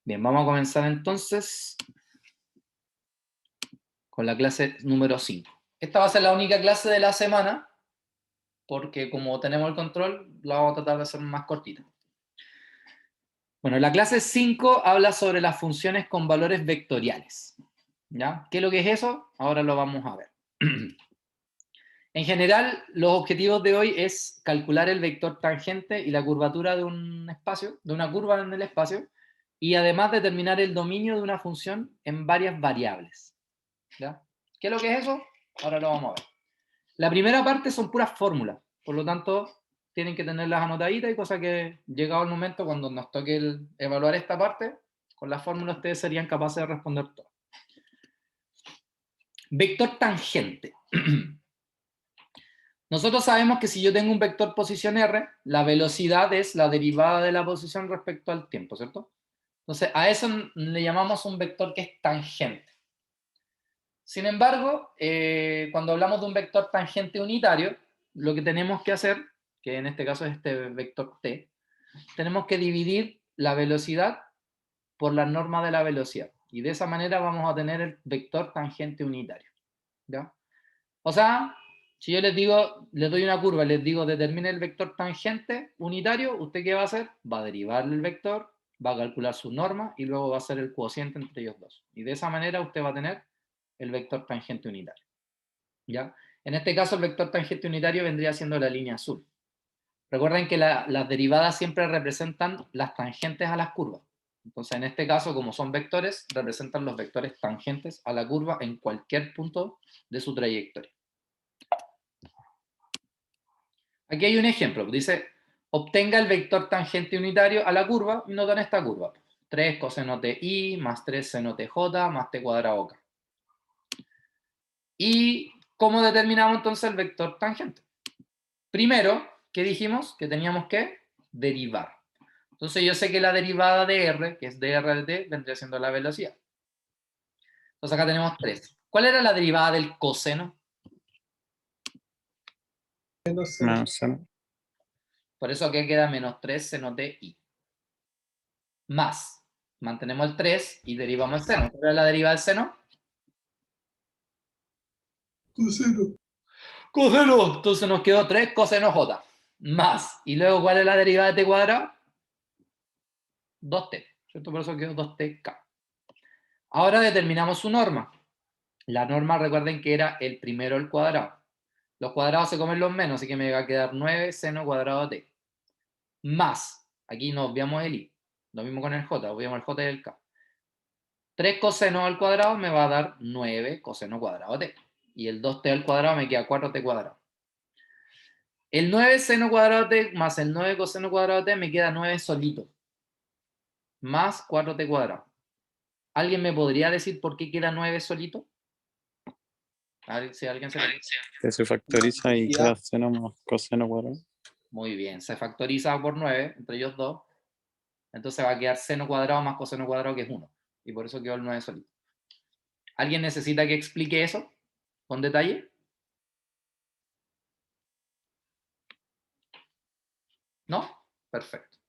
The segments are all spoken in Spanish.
Bien, vamos a comenzar entonces con la clase número 5. Esta va a ser la única clase de la semana, porque como tenemos el control, la vamos a tratar de hacer más cortita. Bueno, la clase 5 habla sobre las funciones con valores vectoriales. ¿Ya? ¿Qué es lo que es eso? Ahora lo vamos a ver. En general, los objetivos de hoy es calcular el vector tangente y la curvatura de un espacio, de una curva en el espacio, y además determinar el dominio de una función en varias variables. ¿Ya? ¿Qué es lo que es eso? Ahora lo vamos a ver. La primera parte son puras fórmulas, por lo tanto, tienen que tenerlas anotaditas y cosa que llegado el momento cuando nos toque evaluar esta parte, con las fórmulas ustedes serían capaces de responder todo. Vector tangente. Nosotros sabemos que si yo tengo un vector posición r, la velocidad es la derivada de la posición respecto al tiempo, ¿cierto? Entonces, a eso le llamamos un vector que es tangente. Sin embargo, cuando hablamos de un vector tangente unitario, lo que tenemos que hacer, que en este caso es este vector t, tenemos que dividir la velocidad por la norma de la velocidad. Y de esa manera vamos a tener el vector tangente unitario. ¿Ya? O sea, si yo les digo, les doy una curva y les digo determine el vector tangente unitario, ¿usted qué va a hacer? Va a derivar el vector, va a calcular su norma y luego va a hacer el cociente entre ellos dos. Y de esa manera usted va a tener el vector tangente unitario. ¿Ya? En este caso el vector tangente unitario vendría siendo la línea azul. Recuerden que las derivadas siempre representan las tangentes a las curvas. Entonces, en este caso, como son vectores, representan los vectores tangentes a la curva en cualquier punto de su trayectoria. Aquí hay un ejemplo. Dice, obtenga el vector tangente unitario a la curva y notan esta curva. 3 coseno ti más 3 seno tj más t cuadrado k. ¿Y cómo determinamos entonces el vector tangente? Primero, ¿qué dijimos? Que teníamos que derivar. Entonces yo sé que la derivada de r, que es dr de t, vendría siendo la velocidad. Entonces acá tenemos 3. ¿Cuál era la derivada del coseno? Menos seno. Por eso aquí queda menos 3 seno ti. Más. Mantenemos el 3 y derivamos el seno. ¿Cuál era la derivada del seno? Coseno. Coseno. Entonces nos quedó 3 coseno j. Más. Y luego, ¿cuál es la derivada de t cuadrado? 2t. ¿Cierto? Por eso quedó 2tk. Ahora determinamos su norma. La norma, recuerden que era el primero al cuadrado. Los cuadrados se comen los menos, así que me va a quedar 9 seno cuadrado de t. Más, aquí no obviamos el i. Lo mismo con el j, obviamos el j y el k. 3 coseno al cuadrado me va a dar 9 coseno cuadrado de t. Y el 2t al cuadrado me queda 4t cuadrado. El 9 seno cuadrado de t más el 9 coseno cuadrado de t me queda 9 solito. Más 4t cuadrado. ¿Alguien me podría decir por qué queda 9 solito? A ver si alguien se lo... Que se factoriza y queda seno más coseno cuadrado. Muy bien, se factoriza por 9, entre ellos dos. Entonces va a quedar seno cuadrado más coseno cuadrado, que es 1. Y por eso quedó el 9 solito. ¿Alguien necesita que explique eso con detalle? ¿No? Perfecto.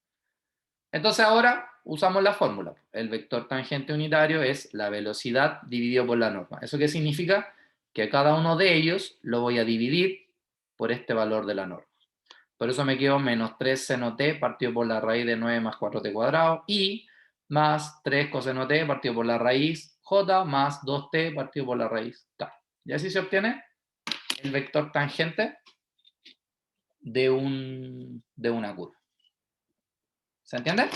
Entonces ahora usamos la fórmula. El vector tangente unitario es la velocidad dividido por la norma. ¿Eso qué significa? Que cada uno de ellos lo voy a dividir por este valor de la norma. Por eso me quedo menos 3 seno t partido por la raíz de 9 más 4t cuadrado y más 3 coseno t partido por la raíz j más 2t partido por la raíz k. Y así se obtiene el vector tangente de una curva. ¿Se entiende?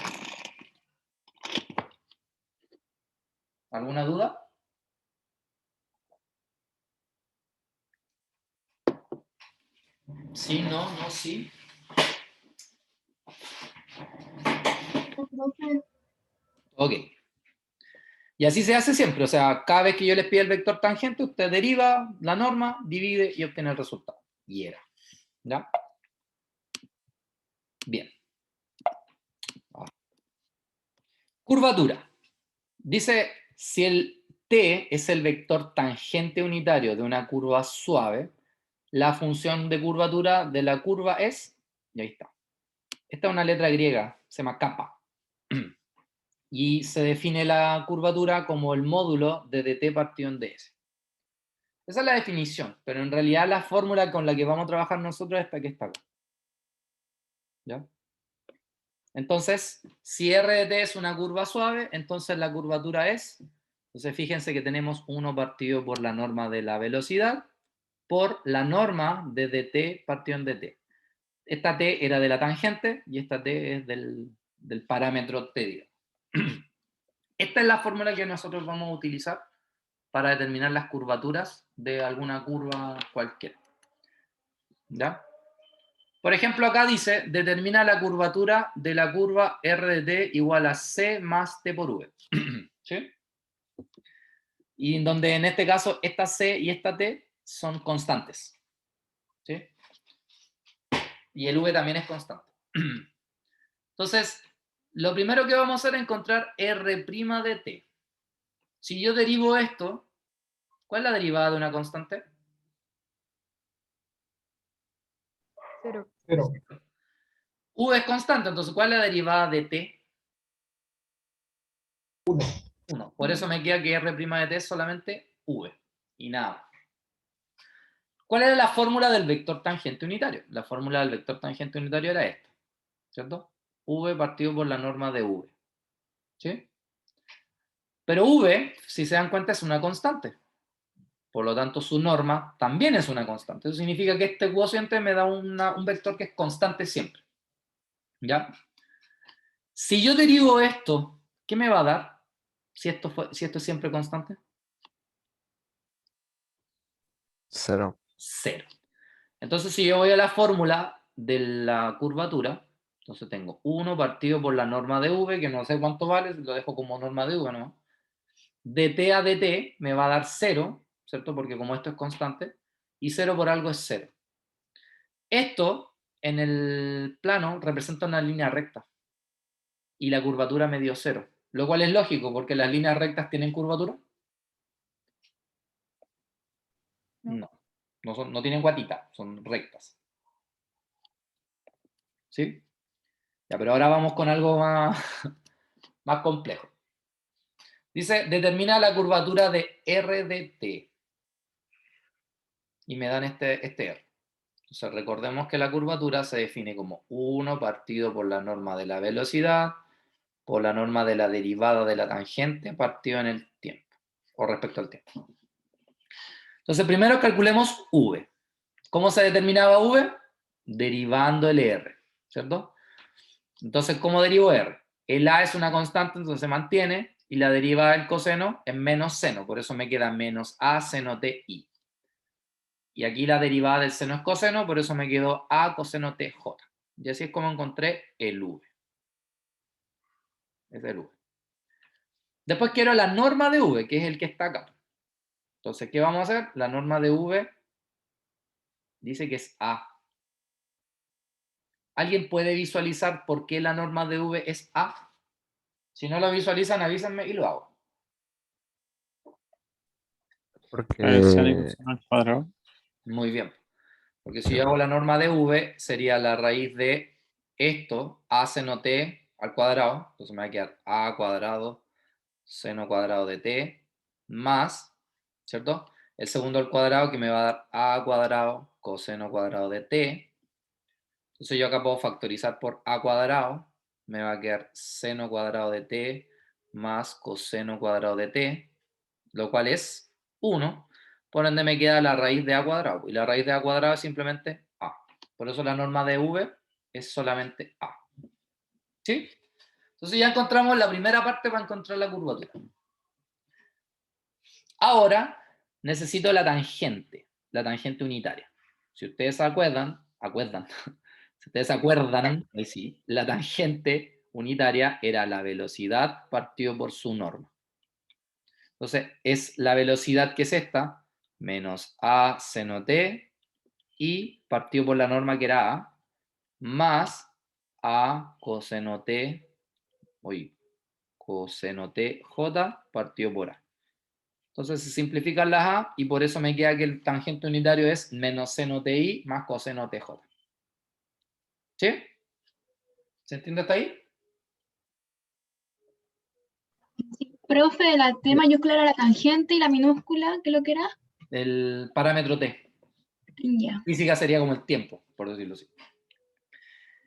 ¿Alguna duda? Sí, no, no, sí. Ok. Y así se hace siempre. O sea, cada vez que yo les pida el vector tangente, usted deriva la norma, divide y obtiene el resultado. Y era. ¿Ya? Bien. Curvatura. Dice, si el t es el vector tangente unitario de una curva suave, la función de curvatura de la curva es, y ahí está. Esta es una letra griega, se llama kappa. y se define la curvatura como el módulo de dt partido en ds. Esa es la definición, pero en realidad la fórmula con la que vamos a trabajar nosotros es esta que está acá. ¿Ya? Entonces, si r de t es una curva suave, entonces la curvatura es, entonces fíjense que tenemos 1 partido por la norma de la velocidad por la norma de dt partido en dt. Esta t era de la tangente y esta t es del parámetro t, digamos. Esta es la fórmula que nosotros vamos a utilizar para determinar las curvaturas de alguna curva cualquiera. ¿Ya? Por ejemplo, acá dice, determina la curvatura de la curva r de t igual a c más t por v. ¿Sí? Y en donde en este caso esta c y esta t son constantes. ¿Sí? Y el v también es constante. Entonces, lo primero que vamos a hacer es encontrar r' de t. Si yo derivo esto, ¿cuál es la derivada de una constante? 0. V es constante, entonces ¿cuál es la derivada de t? 1. Por eso me queda que r' de t es solamente v y nada. ¿Cuál era la fórmula del vector tangente unitario? La fórmula del vector tangente unitario era esta, ¿cierto? V partido por la norma de v. ¿Sí? Pero v, si se dan cuenta, es una constante. Por lo tanto, su norma también es una constante. Eso significa que este cociente me da un vector que es constante siempre. ¿Ya? Si yo derivo esto, ¿qué me va a dar? Si esto es siempre constante. 0. 0. Entonces, si yo voy a la fórmula de la curvatura, entonces tengo 1 partido por la norma de v, que no sé cuánto vale, lo dejo como norma de v, ¿no? Dt a dt me va a dar 0, ¿cierto? Porque como esto es constante, y 0 por algo es 0. Esto, en el plano, representa una línea recta, y la curvatura me dio 0, lo cual es lógico, porque las líneas rectas tienen curvatura. No tienen guatita, son rectas. ¿Sí? Ya, pero ahora vamos con algo más complejo. Dice, determina la curvatura de r de t. Y me dan este R. Entonces recordemos que la curvatura se define como 1 partido por la norma de la velocidad, por la norma de la derivada de la tangente partido en el tiempo, o respecto al tiempo. Entonces primero calculemos v. ¿Cómo se determinaba v? Derivando el r, ¿cierto? Entonces, ¿cómo derivo r? El a es una constante, entonces se mantiene, y la derivada del coseno es menos seno, por eso me queda menos a seno t i. Y aquí la derivada del seno es coseno, por eso me quedó a coseno t j. Y así es como encontré el v. Es el v. Después quiero la norma de v, que es el que está acá. Entonces, ¿qué vamos a hacer? La norma de v dice que es a. ¿Alguien puede visualizar por qué la norma de v es a? Si no lo visualizan, avísenme y lo hago. Porque Seno y coseno al cuadrado. Muy bien. Porque si yo hago la norma de v, sería la raíz de esto, a seno t al cuadrado. Entonces me va a quedar a cuadrado seno cuadrado de t más, ¿cierto? El segundo al cuadrado que me va a dar a cuadrado coseno cuadrado de t. Entonces yo acá puedo factorizar por a cuadrado. Me va a quedar seno cuadrado de t más coseno cuadrado de t, lo cual es 1. Por ende me queda la raíz de a cuadrado. Y la raíz de a cuadrado es simplemente a. Por eso la norma de v es solamente a. ¿Sí? Entonces ya encontramos la primera parte para encontrar la curvatura. Ahora necesito la tangente unitaria. Si ustedes se acuerdan, si ustedes se acuerdan, ahí sí, la tangente unitaria era la velocidad partido por su norma. Entonces es la velocidad que es esta, menos a seno t, y partido por la norma que era a, más a coseno t, coseno t j partido por a. Entonces se simplifican las a y por eso me queda que el tangente unitario es menos seno ti más coseno tj. ¿Sí? ¿Se entiende hasta ahí? Profe, la T mayúscula era la tangente y la minúscula, ¿qué es lo que era? El parámetro t. Ya. Física sería como el tiempo, por decirlo así.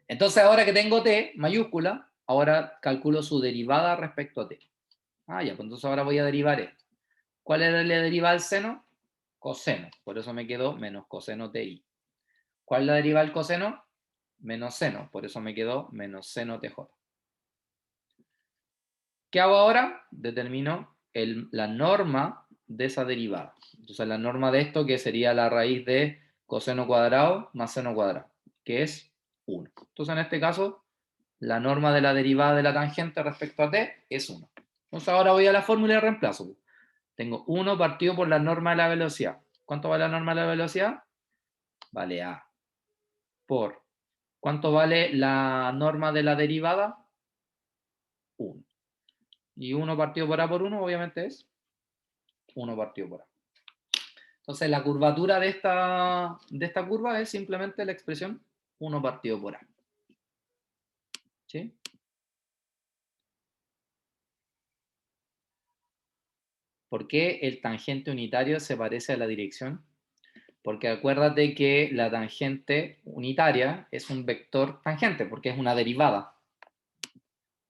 Entonces, ahora que tengo t mayúscula, ahora calculo su derivada respecto a t. Ah, ya, pues entonces ahora voy a derivar esto. ¿Cuál era la derivada del seno? Coseno. Por eso me quedó menos coseno ti. ¿Cuál es la derivada del coseno? Menos seno. Por eso me quedó menos seno tj. ¿Qué hago ahora? Determino la norma de esa derivada. Entonces la norma de esto, que sería la raíz de coseno cuadrado más seno cuadrado, que es 1. Entonces en este caso, la norma de la derivada de la tangente respecto a t es 1. Entonces ahora voy a la fórmula de reemplazo. Tengo 1 partido por la norma de la velocidad. ¿Cuánto vale la norma de la velocidad? Vale a por. ¿Cuánto vale la norma de la derivada? 1. Y 1 partido por a por 1 obviamente es 1 partido por a. Entonces la curvatura de esta curva es simplemente la expresión 1 partido por a. ¿Sí? ¿Por qué el tangente unitario se parece a la dirección? Porque acuérdate que la tangente unitaria es un vector tangente, porque es una derivada.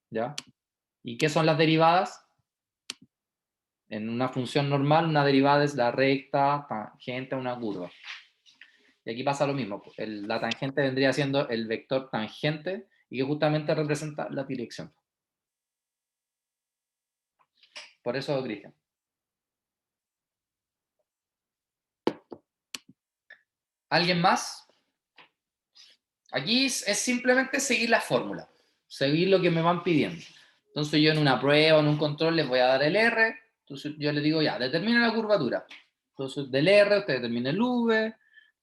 ¿Ya? ¿Y qué son las derivadas? En una función normal, una derivada es la recta tangente a una curva. Y aquí pasa lo mismo. La tangente vendría siendo el vector tangente y que justamente representa la dirección. Por eso, Cristian. ¿Alguien más? Aquí es simplemente seguir la fórmula. Seguir lo que me van pidiendo. Entonces yo en una prueba, en un control, les voy a dar el R. Entonces yo les digo, ya, determina la curvatura. Entonces del R usted determina el V,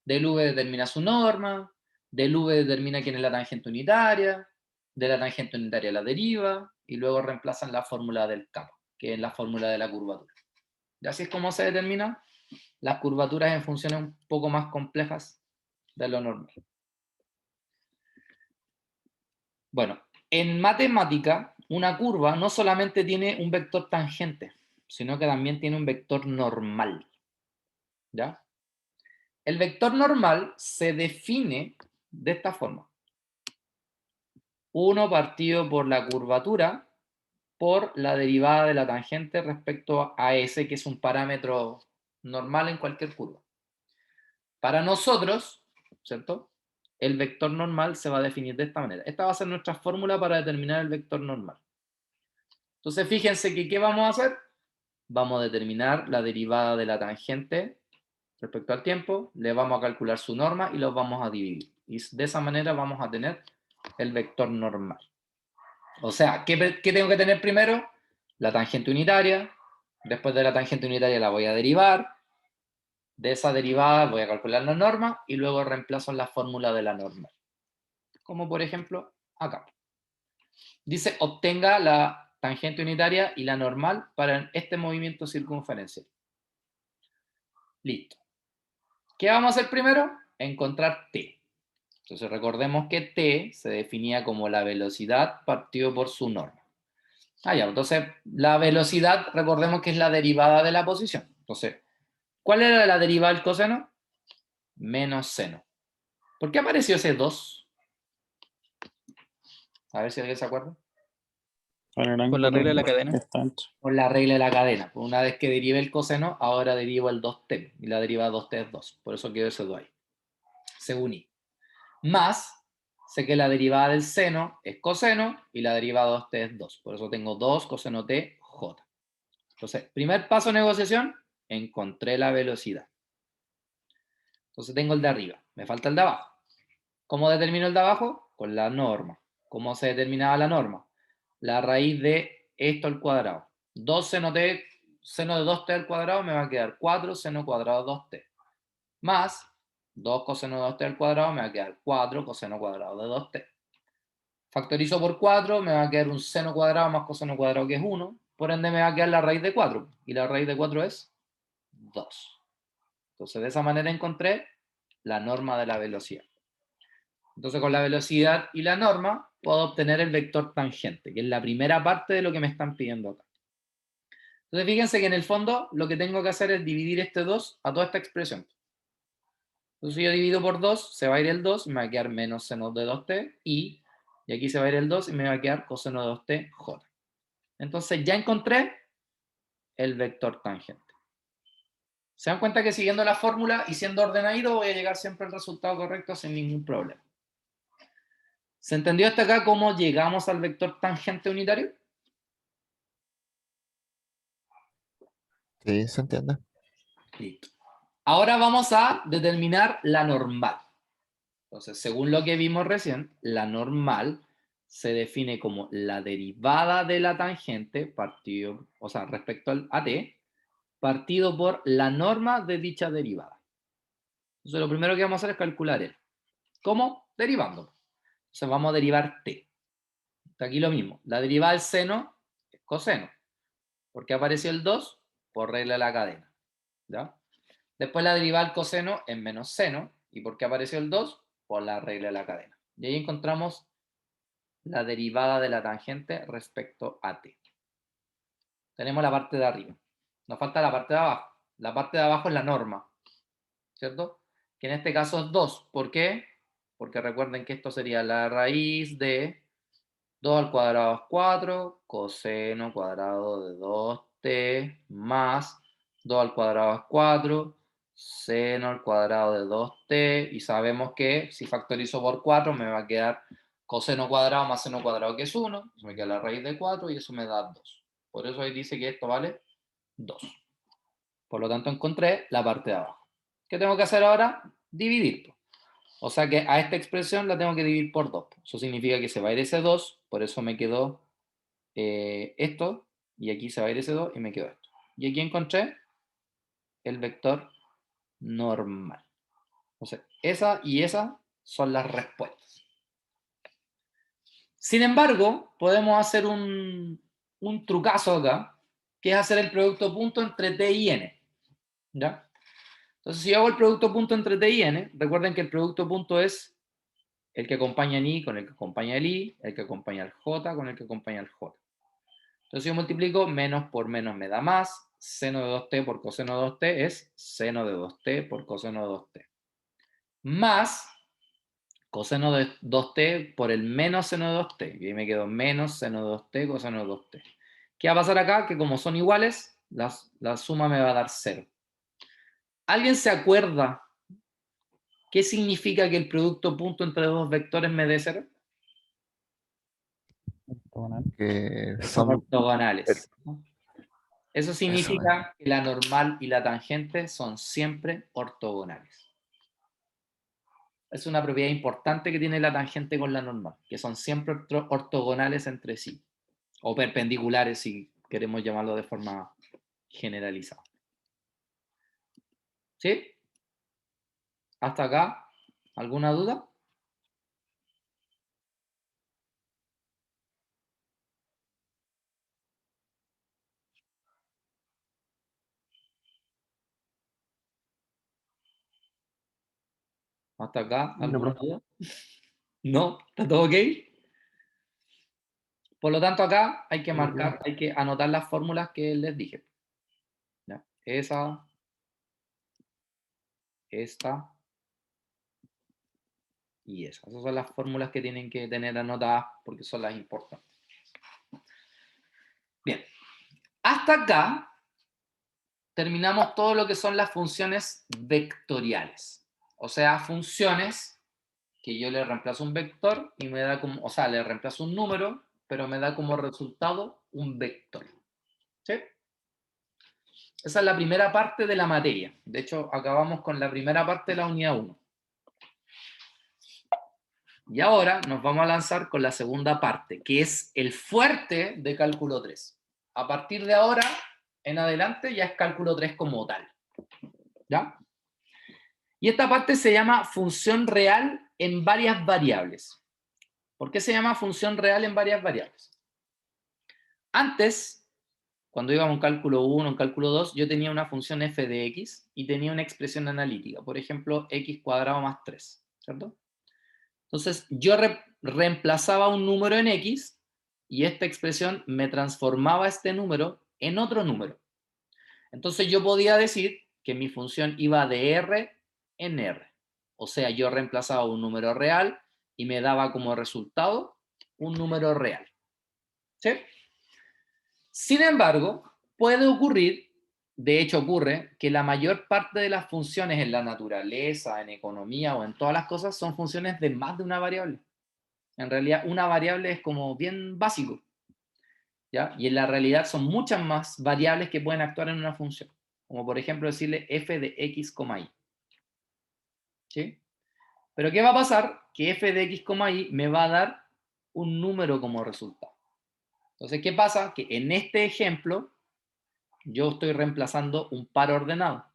del V determina su norma, del V determina quién es la tangente unitaria, de la tangente unitaria la deriva, y luego reemplazan la fórmula del kappa, que es la fórmula de la curvatura. Y así es como se determinan las curvaturas en funciones un poco más complejas de lo normal. Bueno, en matemática, una curva no solamente tiene un vector tangente, sino que también tiene un vector normal. ¿Ya? El vector normal se define de esta forma. 1 partido por la curvatura por la derivada de la tangente respecto a S, que es un parámetro normal en cualquier curva. Para nosotros, ¿cierto? El vector normal se va a definir de esta manera. Esta va a ser nuestra fórmula para determinar el vector normal. Entonces, fíjense que ¿qué vamos a hacer? Vamos a determinar la derivada de la tangente respecto al tiempo, le vamos a calcular su norma y los vamos a dividir. Y de esa manera vamos a tener el vector normal. O sea, ¿qué tengo que tener primero? La tangente unitaria. Después de la tangente unitaria la voy a derivar. De esa derivada voy a calcular la norma y luego reemplazo en la fórmula de la norma. Como por ejemplo acá. Dice, obtenga la tangente unitaria y la normal para este movimiento circunferencial. Listo. ¿Qué vamos a hacer primero? Encontrar t. Entonces recordemos que t se definía como la velocidad partido por su norma. Ah, ya, entonces la velocidad, recordemos que es la derivada de la posición. Entonces, ¿cuál era la derivada del coseno? Menos seno. ¿Por qué apareció ese 2? A ver si alguien se acuerda. Por la regla de la cadena. Por la regla de la cadena. Una vez que derive el coseno, ahora derivo el 2t. Y la derivada de 2t es 2. Por eso quedó ese 2 ahí. Se uní. Más, sé que la derivada del seno es coseno y la derivada de 2t es 2. Por eso tengo 2 coseno t j. Entonces, primer paso de negociación, encontré la velocidad. Entonces tengo el de arriba. Me falta el de abajo. ¿Cómo determino el de abajo? Con la norma. ¿Cómo se determinaba la norma? La raíz de esto al cuadrado. 2 seno t, seno de 2t al cuadrado me va a quedar 4 seno cuadrado de 2t. Más 2 coseno de 2t al cuadrado me va a quedar 4 coseno cuadrado de 2t. Factorizo por 4, me va a quedar un seno cuadrado más coseno cuadrado que es 1. Por ende me va a quedar la raíz de 4. Y la raíz de 4 es 2. Entonces de esa manera encontré la norma de la velocidad. Entonces con la velocidad y la norma puedo obtener el vector tangente, que es la primera parte de lo que me están pidiendo acá. Entonces fíjense que en el fondo lo que tengo que hacer es dividir este 2 a toda esta expresión. Entonces si yo divido por 2, se va a ir el 2 y me va a quedar menos seno de 2t y aquí se va a ir el 2 y me va a quedar coseno de 2t j. Entonces ya encontré el vector tangente. Se dan cuenta que siguiendo la fórmula y siendo ordenadito voy a llegar siempre al resultado correcto sin ningún problema. ¿Se entendió hasta acá cómo llegamos al vector tangente unitario? Sí, se entiende. Listo. Ahora vamos a determinar la normal. Entonces, según lo que vimos recién, la normal se define como la derivada de la tangente partido, o sea, respecto al AT, partido por la norma de dicha derivada. Entonces, lo primero que vamos a hacer es calcular el. ¿Cómo? Derivando. Entonces, vamos a derivar t. Aquí lo mismo. La derivada del seno es coseno. ¿Por qué apareció el 2? Por regla de la cadena. ¿Ya? Después la derivada del coseno es menos seno. ¿Y por qué apareció el 2? Por la regla de la cadena. Y ahí encontramos la derivada de la tangente respecto a t. Tenemos la parte de arriba. Nos falta la parte de abajo. La parte de abajo es la norma, ¿cierto? Que en este caso es 2. ¿Por qué? Porque recuerden que esto sería la raíz de 2 al cuadrado es 4, coseno cuadrado de 2t más 2 al cuadrado es 4, seno al cuadrado de 2t, y sabemos que si factorizo por 4 me va a quedar coseno cuadrado más seno cuadrado, que es 1, me queda la raíz de 4 y eso me da 2. Por eso ahí dice que esto vale 2. Por lo tanto encontré la parte de abajo. ¿Qué tengo que hacer ahora? Dividir. O sea que a esta expresión la tengo que dividir por 2. Eso significa que se va a ir ese 2, por eso me quedó esto, y aquí se va a ir ese 2 y me quedó esto. Y aquí encontré el vector normal. Entonces, esa y esa son las respuestas. Sin embargo, podemos hacer un trucazo acá, que es hacer el producto punto entre t y n. ¿Ya? Entonces, si yo hago el producto punto entre t y n, recuerden que el producto punto es el que acompaña el i con el que acompaña el i, el que acompaña el j con el que acompaña el j. Entonces yo multiplico, menos por menos me da más, seno de 2t por coseno de 2t es seno de 2t por coseno de 2t. Más coseno de 2t por el menos seno de 2t. Y ahí me quedo menos seno de 2t coseno de 2t. ¿Qué va a pasar acá? Que como son iguales, la suma me va a dar 0. ¿Alguien se acuerda qué significa que el producto punto entre dos vectores me dé 0? Que son Ortogonales. Eso eso significa que la normal y la tangente son siempre ortogonales. Es una propiedad importante que tiene la tangente con la normal, que son siempre ortogonales entre sí, o perpendiculares si queremos llamarlo de forma generalizada. ¿Sí? ¿Hasta acá? ¿Alguna duda? ¿Hasta acá? ¿Alguna duda? ¿No? ¿Está todo ok? Por lo tanto, acá hay que marcar, hay que anotar las fórmulas que les dije. ¿Ya? Esa, esta y esa. Esas son las fórmulas que tienen que tener anotadas porque son las importantes. Bien. Hasta acá terminamos todo lo que son las funciones vectoriales. O sea, funciones que yo le reemplazo un vector y me da como, o sea, le reemplazo un número, pero me da como resultado un vector. ¿Sí? Esa es la primera parte de la materia. De hecho, acabamos con la primera parte de la unidad 1. Y ahora nos vamos a lanzar con la segunda parte, que es el fuerte de cálculo 3. A partir de ahora en adelante ya es cálculo 3 como tal. ¿Ya? Y esta parte se llama función real en varias variables. ¿Por qué se llama función real en varias variables? Antes, cuando íbamos en cálculo 1, en cálculo 2, yo tenía una función f de x y tenía una expresión analítica, por ejemplo, x cuadrado más 3, ¿cierto? Entonces, yo reemplazaba un número en x y esta expresión me transformaba este número en otro número. Entonces yo podía decir que mi función iba de R en R. O sea, yo reemplazaba un número real y me daba como resultado un número real. ¿Sí? Sin embargo, puede ocurrir, de hecho ocurre, que la mayor parte de las funciones en la naturaleza, en economía o en todas las cosas son funciones de más de una variable. En realidad, una variable es como bien básico, ¿ya? Y en la realidad son muchas más variables que pueden actuar en una función. Como por ejemplo decirle f de x, y. ¿Sí? Pero ¿qué va a pasar? Que f de x, y me va a dar un número como resultado. Entonces, ¿qué pasa? Que en este ejemplo yo estoy reemplazando un par ordenado.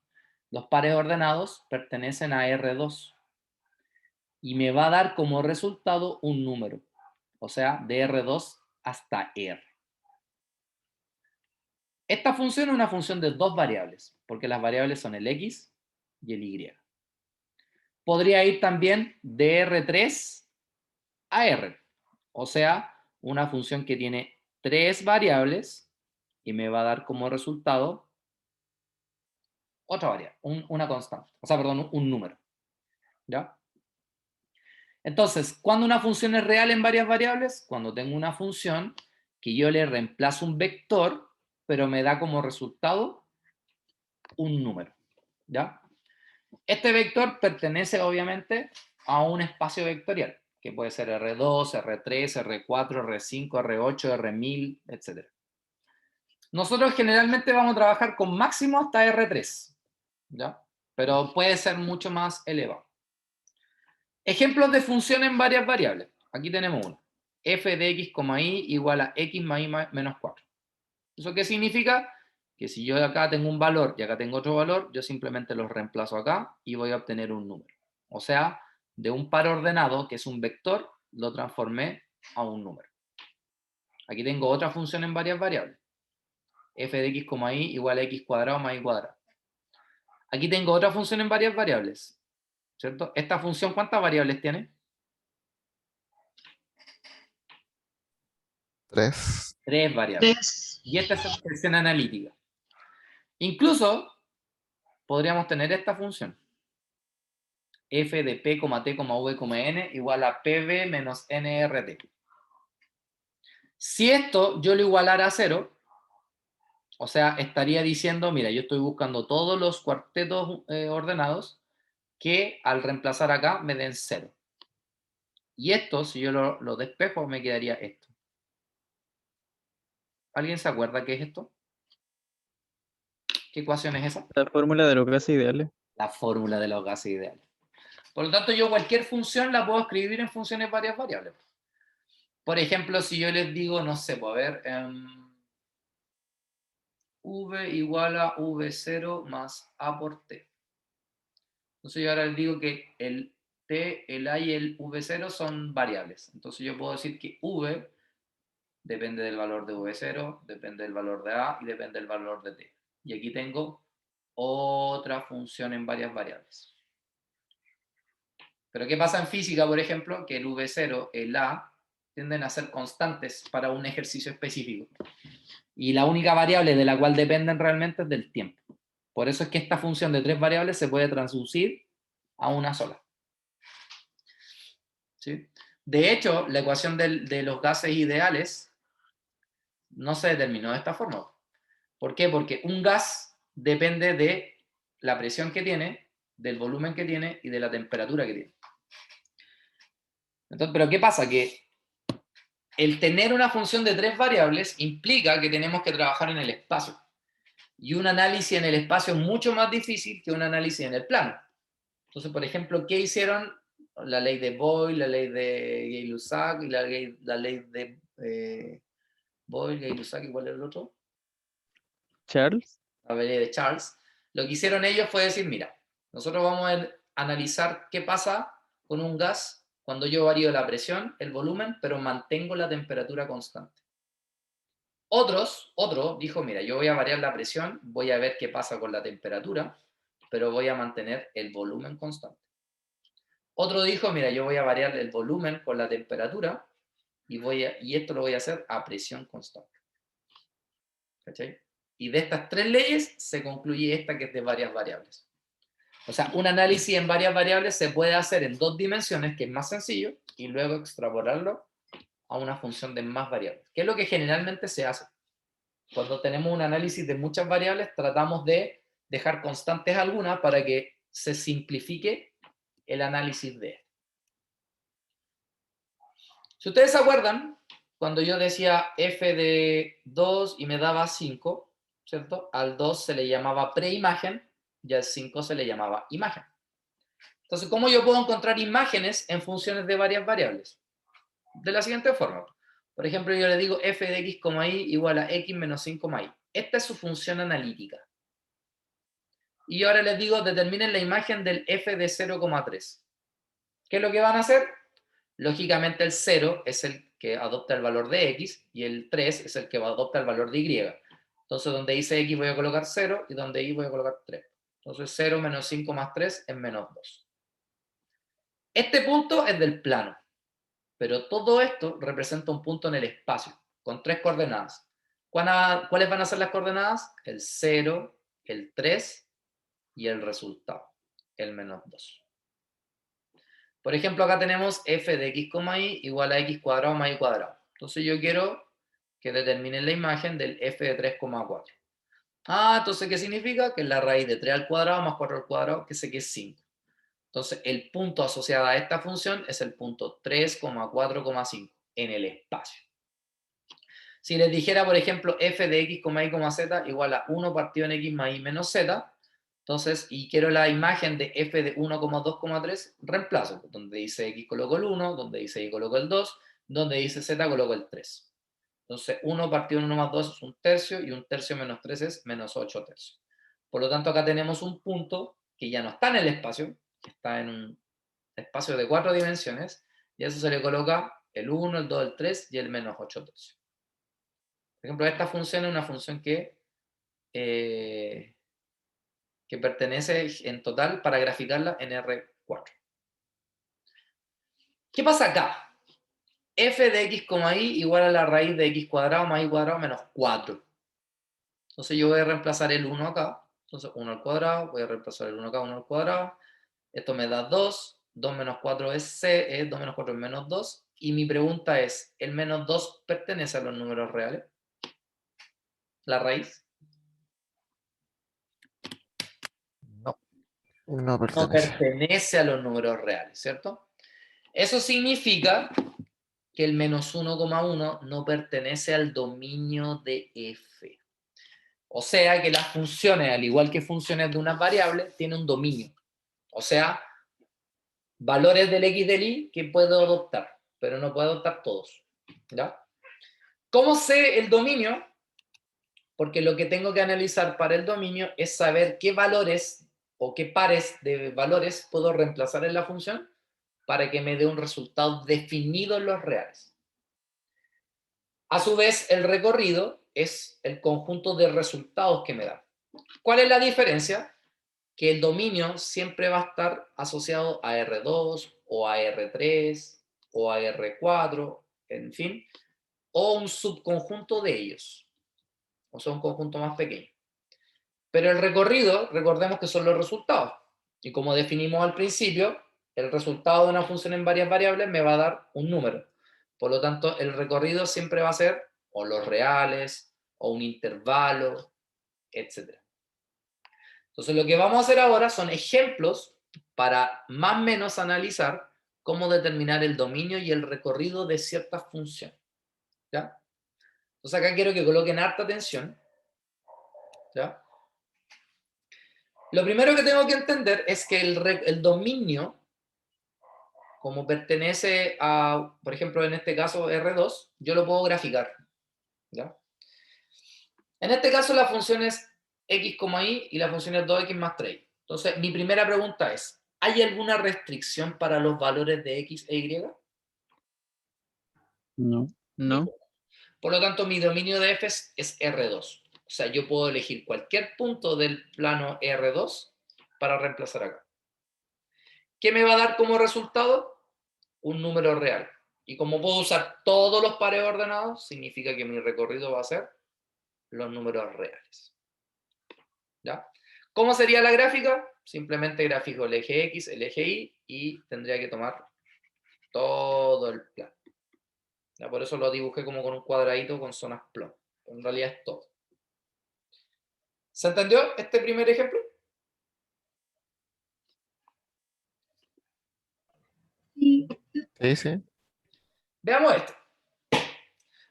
Los pares ordenados pertenecen a R2 y me va a dar como resultado un número, o sea, de R2 hasta R. Esta función es una función de dos variables, porque las variables son el X y el Y. Podría ir también de R3 a R, o sea, una función que tiene tres variables y me va a dar como resultado otra variable, una constante, o sea, perdón, un número. ¿Ya? Entonces, ¿cuándo una función es real en varias variables? Cuando tengo una función que yo le reemplazo un vector, pero me da como resultado un número. ¿Ya? Este vector pertenece obviamente a un espacio vectorial, que puede ser R2, R3, R4, R5, R8, R1000, etc. Nosotros generalmente vamos a trabajar con máximo hasta R3, ¿ya? Pero puede ser mucho más elevado. Ejemplos de función en varias variables. Aquí tenemos uno. F de x, y igual a x más y menos 4. ¿Eso qué significa? Que si yo acá tengo un valor y acá tengo otro valor, yo simplemente los reemplazo acá y voy a obtener un número. O sea, de un par ordenado, que es un vector, lo transformé a un número. Aquí tengo otra función en varias variables. F de x, y igual a x cuadrado más y cuadrado. Aquí tengo otra función en varias variables. ¿Cierto? Esta función, ¿cuántas variables tiene? 3. Tres variables. Tres. Y esta es la expresión analítica. Incluso podríamos tener esta función. F de P, T, V, N igual a PV menos NRT. Si esto yo lo igualara a 0, o sea, estaría diciendo, mira, yo estoy buscando todos los cuartetos ordenados que al reemplazar acá me den 0. Y esto, si yo lo despejo, me quedaría esto. ¿Alguien se acuerda qué es esto? ¿Qué ecuación es esa? La fórmula de los gases ideales. La fórmula de los gases ideales. Por lo tanto, yo cualquier función la puedo escribir en funciones varias variables. Por ejemplo, si yo les digo, no sé, pues a ver, V igual a V0 más A por T. Entonces yo ahora les digo que el T, el A y el V0 son variables. Entonces yo puedo decir que V depende del valor de V0, depende del valor de A y depende del valor de T. Y aquí tengo otra función en varias variables. Pero ¿qué pasa en física, por ejemplo? Que el V0, el A, tienden a ser constantes para un ejercicio específico. Y la única variable de la cual dependen realmente es del tiempo. Por eso es que esta función de tres variables se puede transducir a una sola. ¿Sí? De hecho, la ecuación de los gases ideales no se determinó de esta forma. ¿Por qué? Porque un gas depende de la presión que tiene, del volumen que tiene y de la temperatura que tiene. Entonces, ¿pero qué pasa? Que el tener una función de tres variables implica que tenemos que trabajar en el espacio. Y un análisis en el espacio es mucho más difícil que un análisis en el plano. Entonces, por ejemplo, ¿qué hicieron? La ley de Boyle, la ley de Gay-Lussac y la ley de Boyle, Gay-Lussac, ¿y cuál era el otro? Charles. La ley de Charles. Lo que hicieron ellos fue decir, mira, nosotros vamos a analizar qué pasa con un gas cuando yo varío la presión, el volumen, pero mantengo la temperatura constante. Otro dijo, mira, yo voy a variar la presión, voy a ver qué pasa con la temperatura, pero voy a mantener el volumen constante. Otro dijo, mira, yo voy a variar el volumen con la temperatura y esto lo voy a hacer a presión constante. ¿Cachai? Y de estas tres leyes se concluye esta que es de varias variables. O sea, un análisis en varias variables se puede hacer en 2 dimensiones, que es más sencillo, y luego extrapolarlo a una función de más variables, que es lo que generalmente se hace. Cuando tenemos un análisis de muchas variables, tratamos de dejar constantes algunas para que se simplifique el análisis de esto. Si ustedes se acuerdan, cuando yo decía f de 2 y me daba 5, ¿cierto? Al 2 se le llamaba preimagen y al 5 se le llamaba imagen. Entonces, ¿cómo yo puedo encontrar imágenes en funciones de varias variables? De la siguiente forma. Por ejemplo, yo le digo f de x, y igual a x menos 5, y. Esta es su función analítica. Y ahora les digo, determinen la imagen del f de 0,3. ¿Qué es lo que van a hacer? Lógicamente el 0 es el que adopta el valor de x y el 3 es el que adopta el valor de y. Entonces, donde dice x voy a colocar 0 y donde y voy a colocar 3. Entonces, 0 menos 5 más 3 es menos 2. Este punto es del plano, pero todo esto representa un punto en el espacio, con 3 coordenadas. ¿Cuáles van a ser las coordenadas? El 0, el 3 y el resultado, el menos 2. Por ejemplo, acá tenemos f de x, y igual a x cuadrado más y cuadrado. Entonces yo quiero que determinen la imagen del f de 3,4. Entonces, ¿qué significa? Que es la raíz de 3 al cuadrado más 4 al cuadrado, que sé que es 5. Entonces, el punto asociado a esta función es el punto 3,4,5 en el espacio. Si les dijera, por ejemplo, f de x, y, z igual a 1 partido en x más y menos z, entonces, y quiero la imagen de f de 1,2,3, reemplazo. Donde dice x coloco el 1, donde dice y coloco el 2, donde dice z coloco el 3. Entonces, 1 partido en 1 más 2 es 1 tercio, y 1 tercio menos 3 es menos 8 tercios. Por lo tanto, acá tenemos un punto que ya no está en el espacio, que está en un espacio de 4 dimensiones, y a eso se le coloca el 1, el 2, el 3 y el menos 8 tercios. Por ejemplo, esta función es una función que pertenece en total, para graficarla, en R4. ¿Qué pasa acá? F de x, y igual a la raíz de x cuadrado más y cuadrado menos 4. Entonces yo voy a reemplazar el 1 acá. Entonces 1 al cuadrado, voy a reemplazar el 1 acá, 1 al cuadrado. Esto me da 2. 2 menos 4 es C, 2 menos 4 es menos 2. Y mi pregunta es, ¿el menos 2 pertenece a los números reales? ¿La raíz? No No pertenece. pertenece a los números reales, ¿cierto? Eso significa que el menos 1,1 no pertenece al dominio de f. O sea que las funciones, al igual que funciones de unas variables, tienen un dominio. O sea, valores del x del y que puedo adoptar, pero no puedo adoptar todos. ¿Ya? ¿Cómo sé el dominio? Porque lo que tengo que analizar para el dominio es saber qué valores o qué pares de valores puedo reemplazar en la función para que me dé un resultado definido en los reales. A su vez, el recorrido es el conjunto de resultados que me da. ¿Cuál es la diferencia? Que el dominio siempre va a estar asociado a R2 o a R3 o a R4, en fin, o un subconjunto de ellos, o sea, un conjunto más pequeño. Pero el recorrido, recordemos que son los resultados. Y como definimos al principio, el resultado de una función en varias variables me va a dar un número. Por lo tanto, el recorrido siempre va a ser o los reales, o un intervalo, etc. Entonces, lo que vamos a hacer ahora son ejemplos para más o menos analizar cómo determinar el dominio y el recorrido de ciertas funciones. ¿Ya? Entonces, acá quiero que coloquen harta atención. ¿Ya? Lo primero que tengo que entender es que el dominio, como pertenece a, por ejemplo, en este caso R2, yo lo puedo graficar. ¿Ya? En este caso la función es x, y la función es 2x más 3. Entonces, mi primera pregunta es, ¿hay alguna restricción para los valores de x e y? No. No. Por lo tanto, mi dominio de f es R2. O sea, yo puedo elegir cualquier punto del plano R2 para reemplazar acá. ¿Qué me va a dar como resultado? Un número real. Y como puedo usar todos los pares ordenados, significa que mi recorrido va a ser los números reales. ¿Ya? ¿Cómo sería la gráfica? Simplemente gráfico el eje X, el eje Y, y tendría que tomar todo el plano. ¿Ya? Por eso lo dibujé como con un cuadradito con zonas plomo. En realidad es todo. ¿Se entendió este primer ejemplo? Sí. Sí, sí. Veamos esto.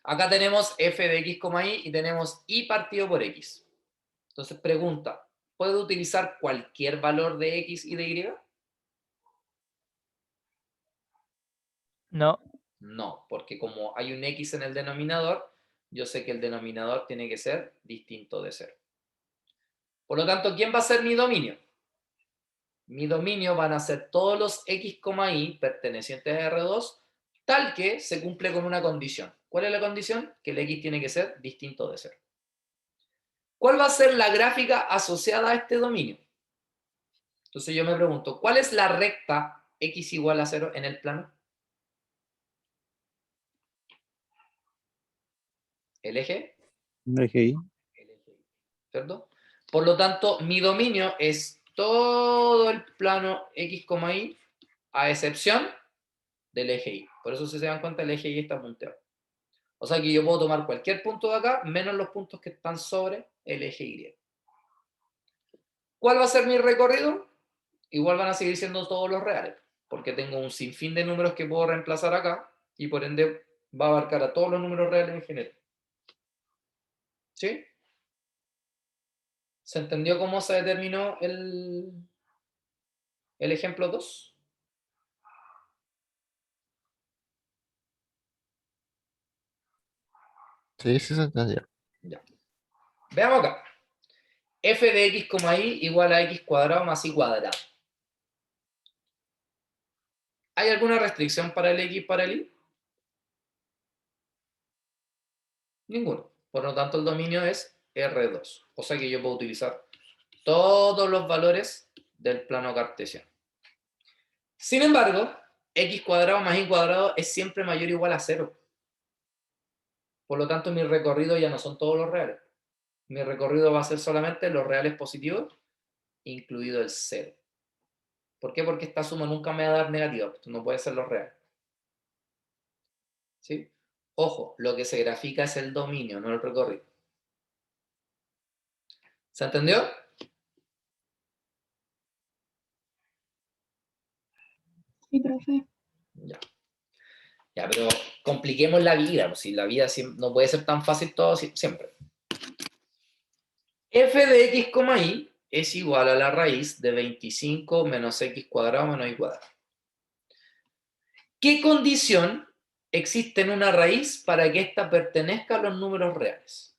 Acá tenemos f de x, y y tenemos y partido por x. Entonces pregunta, ¿puedo utilizar cualquier valor de x y de y? No. No, porque como hay un x en el denominador, yo sé que el denominador tiene que ser distinto de 0. Por lo tanto, ¿quién va a ser mi dominio? Mi dominio van a ser todos los x, y pertenecientes a R2, tal que se cumple con una condición. ¿Cuál es la condición? Que el x tiene que ser distinto de 0. ¿Cuál va a ser la gráfica asociada a este dominio? Entonces yo me pregunto, ¿cuál es la recta x igual a 0 en el plano? ¿El eje? Eje Y. El eje Y, ¿cierto? Por lo tanto, mi dominio es todo el plano x, y, a excepción del eje Y. Por eso, si se dan cuenta, el eje Y está punteado. O sea que yo puedo tomar cualquier punto de acá, menos los puntos que están sobre el eje Y. ¿Cuál va a ser mi recorrido? Igual van a seguir siendo todos los reales, porque tengo un sinfín de números que puedo reemplazar acá, y por ende va a abarcar a todos los números reales en general. ¿Sí? ¿Se entendió cómo se determinó el ejemplo 2? Sí, sí se entendió. Ya. Veamos acá. F de x, y igual a x cuadrado más y cuadrado. ¿Hay alguna restricción para el x y para el y? Ninguno. Por lo tanto, el dominio es R2. O sea que yo puedo utilizar todos los valores del plano cartesiano. Sin embargo, x cuadrado más y cuadrado es siempre mayor o igual a 0. Por lo tanto, mi recorrido ya no son todos los reales. Mi recorrido va a ser solamente los reales positivos, incluido el 0. ¿Por qué? Porque esta suma nunca me va a dar negativa. No puede ser los reales. ¿Sí? Ojo, lo que se grafica es el dominio, no el recorrido. ¿Se entendió? Sí, profe. Ya. Ya, pero compliquemos la vida, pues si la vida no puede ser tan fácil todo siempre. F de x, y es igual a la raíz de 25 menos x cuadrado menos y cuadrado. ¿Qué condición existe en una raíz para que ésta pertenezca a los números reales?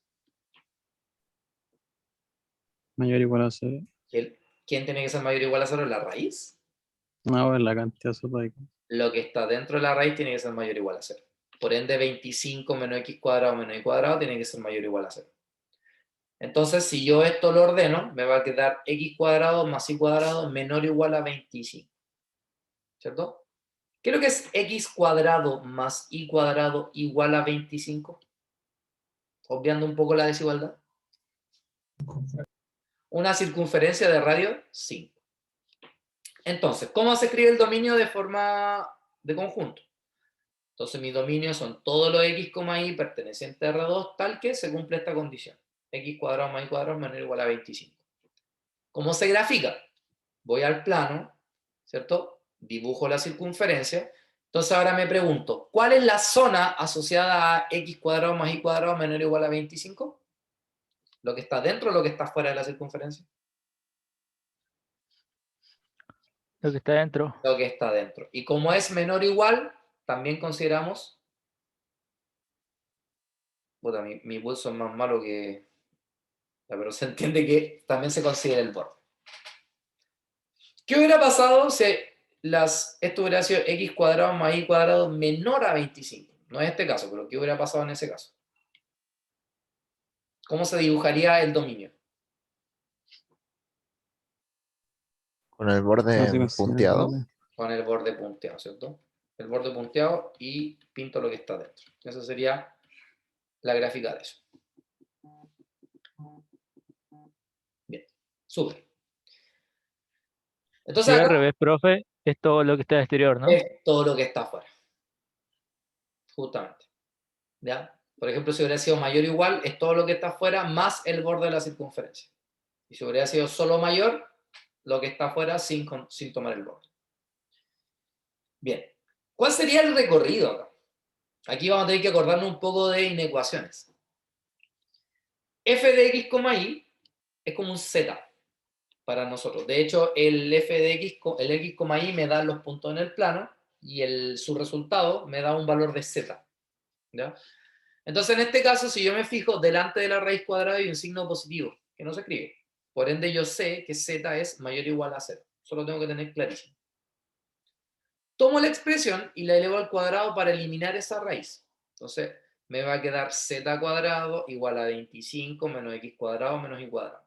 Mayor o igual a 0. ¿Quién tiene que ser mayor o igual a 0? ¿La raíz? No, es la cantidad subrayada. Lo que está dentro de la raíz tiene que ser mayor o igual a 0. Por ende, 25 menos x cuadrado menos y cuadrado tiene que ser mayor o igual a 0. Entonces, si yo esto lo ordeno, me va a quedar x cuadrado más y cuadrado menor o igual a 25. ¿Cierto? ¿Qué es lo que es x cuadrado más y cuadrado igual a 25? Obviando un poco la desigualdad. Una circunferencia de radio 5. Entonces, ¿cómo se escribe el dominio de forma de conjunto? Entonces, mi dominio son todos los x, y pertenecientes a R2, tal que se cumple esta condición. X cuadrado más y cuadrado menor o igual a 25. ¿Cómo se grafica? Voy al plano, ¿cierto? Dibujo la circunferencia. Entonces ahora me pregunto, ¿cuál es la zona asociada a x cuadrado más y cuadrado menor o igual a 25? ¿Lo que está dentro o lo que está fuera de la circunferencia? Lo que está dentro. Lo que está dentro. Y como es menor o igual, también consideramos... Puta, mi pulso es más malo que... Pero se entiende que también se considera el borde. ¿Qué hubiera pasado si esto hubiera sido x cuadrado más y cuadrado menor a 25? No es este caso, pero ¿qué hubiera pasado en ese caso? ¿Cómo se dibujaría el dominio? Con el No borde se considera el punteado. borde. Con el borde punteado, ¿cierto? El borde punteado y pinto lo que está dentro. Esa sería la gráfica de eso. Súper. Si Entonces al acá revés, profe, es todo lo que está exterior, ¿no? es todo lo que está afuera. Justamente. ¿Ya? Por ejemplo, si hubiera sido mayor o igual, es todo lo que está afuera más el borde de la circunferencia. Y si hubiera sido solo mayor, lo que está afuera sin tomar el borde. Bien. ¿Cuál sería el recorrido acá? Aquí vamos a tener que acordarnos un poco de inecuaciones. F de x, y es como un z para nosotros. De hecho, el f de x, el x, y me da los puntos en el plano y su resultado me da un valor de z. ¿Ya? Entonces, en este caso, si yo me fijo, delante de la raíz cuadrada hay un signo positivo, que no se escribe. Por ende, yo sé que z es mayor o igual a 0. Solo tengo que tener clarísimo. Tomo la expresión y la elevo al cuadrado para eliminar esa raíz. Entonces, me va a quedar z cuadrado igual a 25 menos x cuadrado menos y cuadrado.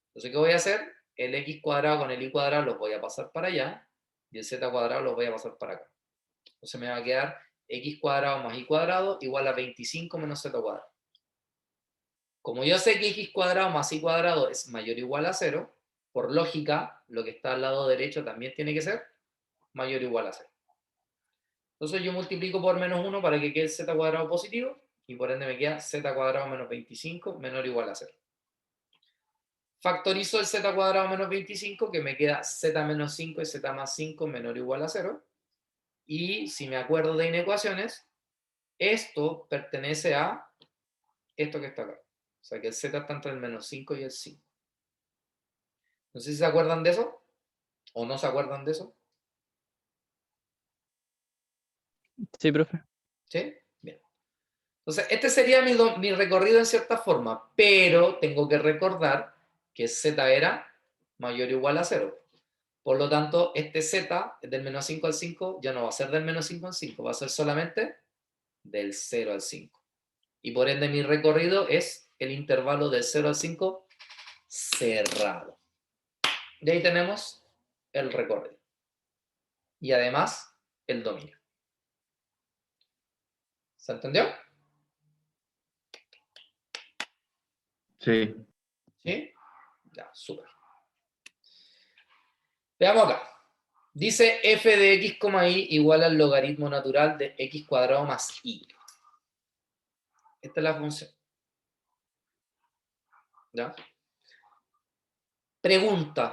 Entonces, ¿qué voy a hacer? El x cuadrado con el y cuadrado lo voy a pasar para allá y el z cuadrado lo voy a pasar para acá. Entonces, me va a quedar x cuadrado más y cuadrado igual a 25 menos z cuadrado. Como yo sé que x cuadrado más y cuadrado es mayor o igual a 0, por lógica, lo que está al lado derecho también tiene que ser mayor o igual a 0. Entonces yo multiplico por menos 1 para que quede z cuadrado positivo y por ende me queda z cuadrado menos 25 menor o igual a 0. Factorizo el z cuadrado menos 25 que me queda z menos 5 y z más 5 menor o igual a 0. Y si me acuerdo de inecuaciones, esto pertenece a esto que está acá. O sea que el z está entre el menos 5 y el 5. No sé si se acuerdan de eso o no se acuerdan de eso. Sí, profe. ¿Sí? Bien. Entonces, este sería mi recorrido en cierta forma, pero tengo que recordar que z era mayor o igual a 0. Por lo tanto, este z del menos 5 al 5 ya no va a ser del menos 5 al 5, va a ser solamente del 0 al 5. Y por ende mi recorrido es el intervalo del 0 al 5 cerrado. De ahí tenemos el recorrido. Y además, el dominio. ¿Se entendió? Sí. ¿Sí? Ya, súper. Veamos acá. Dice f de x, y igual al logaritmo natural de x cuadrado más y. Esta es la función. ¿Ya? Pregunta.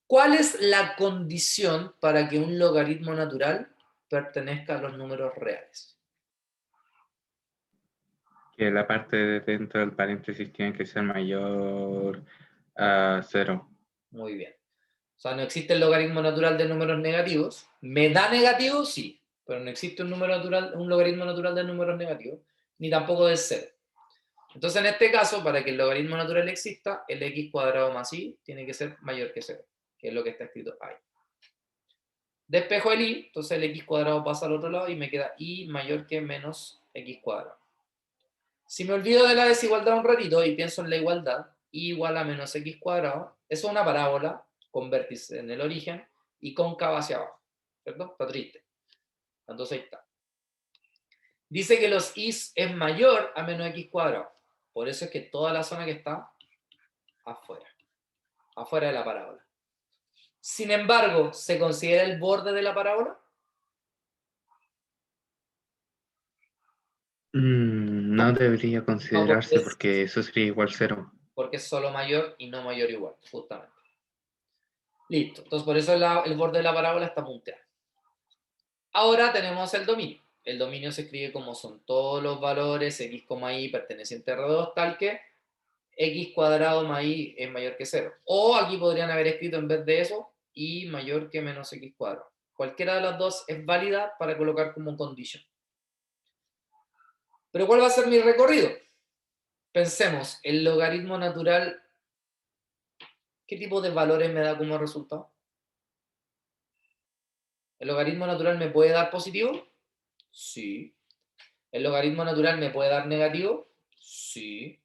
¿Cuál es la condición para que un logaritmo natural pertenezca a los números reales? Que la parte de dentro del paréntesis tiene que ser mayor a 0. Muy bien. O sea, no existe el logaritmo natural de números negativos. ¿Me da negativos? Sí. Pero no existe un logaritmo natural de números negativos, ni tampoco de 0. Entonces, en este caso, para que el logaritmo natural exista, el x cuadrado más y tiene que ser mayor que 0, que es lo que está escrito ahí. Despejo el y, entonces el x cuadrado pasa al otro lado y me queda y mayor que menos x cuadrado. Si me olvido de la desigualdad un ratito y pienso en la igualdad, y igual a menos x cuadrado, eso es una parábola con vértice en el origen y cóncava hacia abajo, ¿cierto? Está triste. Entonces ahí está. Dice que los y es mayor a menos x cuadrado. Por eso es que toda la zona que está afuera de la parábola. Sin embargo, ¿se considera el borde de la parábola? No debería No, considerarse porque eso sería igual 0. porque es solo mayor y no mayor o igual, justamente. Listo. Entonces, por eso el borde de la parábola está punteado. Ahora tenemos el dominio. El dominio se escribe como son todos los valores x, y perteneciente a R2, tal que x cuadrado más y es mayor que 0. O aquí podrían haber escrito en vez de eso, y mayor que menos x cuadrado. Cualquiera de las dos es válida para colocar como condición. Pero ¿cuál va a ser mi recorrido? Pensemos, el logaritmo natural, ¿qué tipo de valores me da como resultado? ¿El logaritmo natural me puede dar positivo? Sí. ¿El logaritmo natural me puede dar negativo? Sí.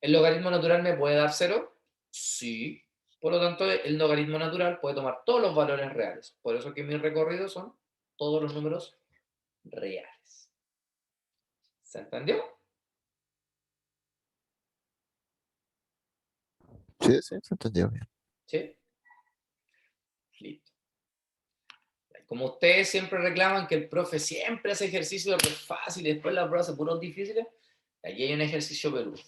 ¿El logaritmo natural me puede dar 0? Sí. Por lo tanto, el logaritmo natural puede tomar todos los valores reales. Por eso que mis recorridos son todos los números reales. ¿Se entendió? Sí, sí, se entendió bien. ¿Sí? Listo. Como ustedes siempre reclaman que el profe siempre hace ejercicios re fáciles y después la prueba hace puros difíciles, aquí hay un ejercicio peludo.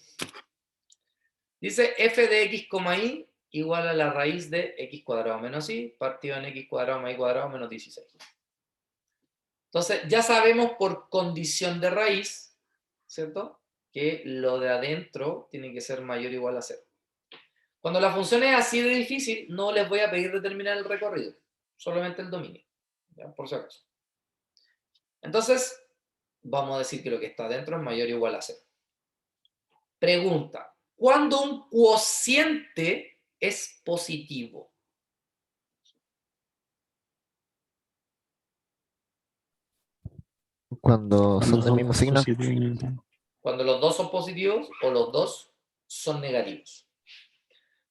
Dice f de x, y igual a la raíz de x cuadrado menos y partido en x cuadrado más y cuadrado menos 16. Entonces, ya sabemos por condición de raíz, ¿cierto? Que lo de adentro tiene que ser mayor o igual a 0. Cuando la función es así de difícil, no les voy a pedir determinar el recorrido, solamente el dominio, ¿ya? Por si acaso. Entonces, vamos a decir que lo que está adentro es mayor o igual a 0. Pregunta, ¿cuándo un cociente es positivo? Cuando son del mismo signo. Cuando los dos son positivos o los dos son negativos,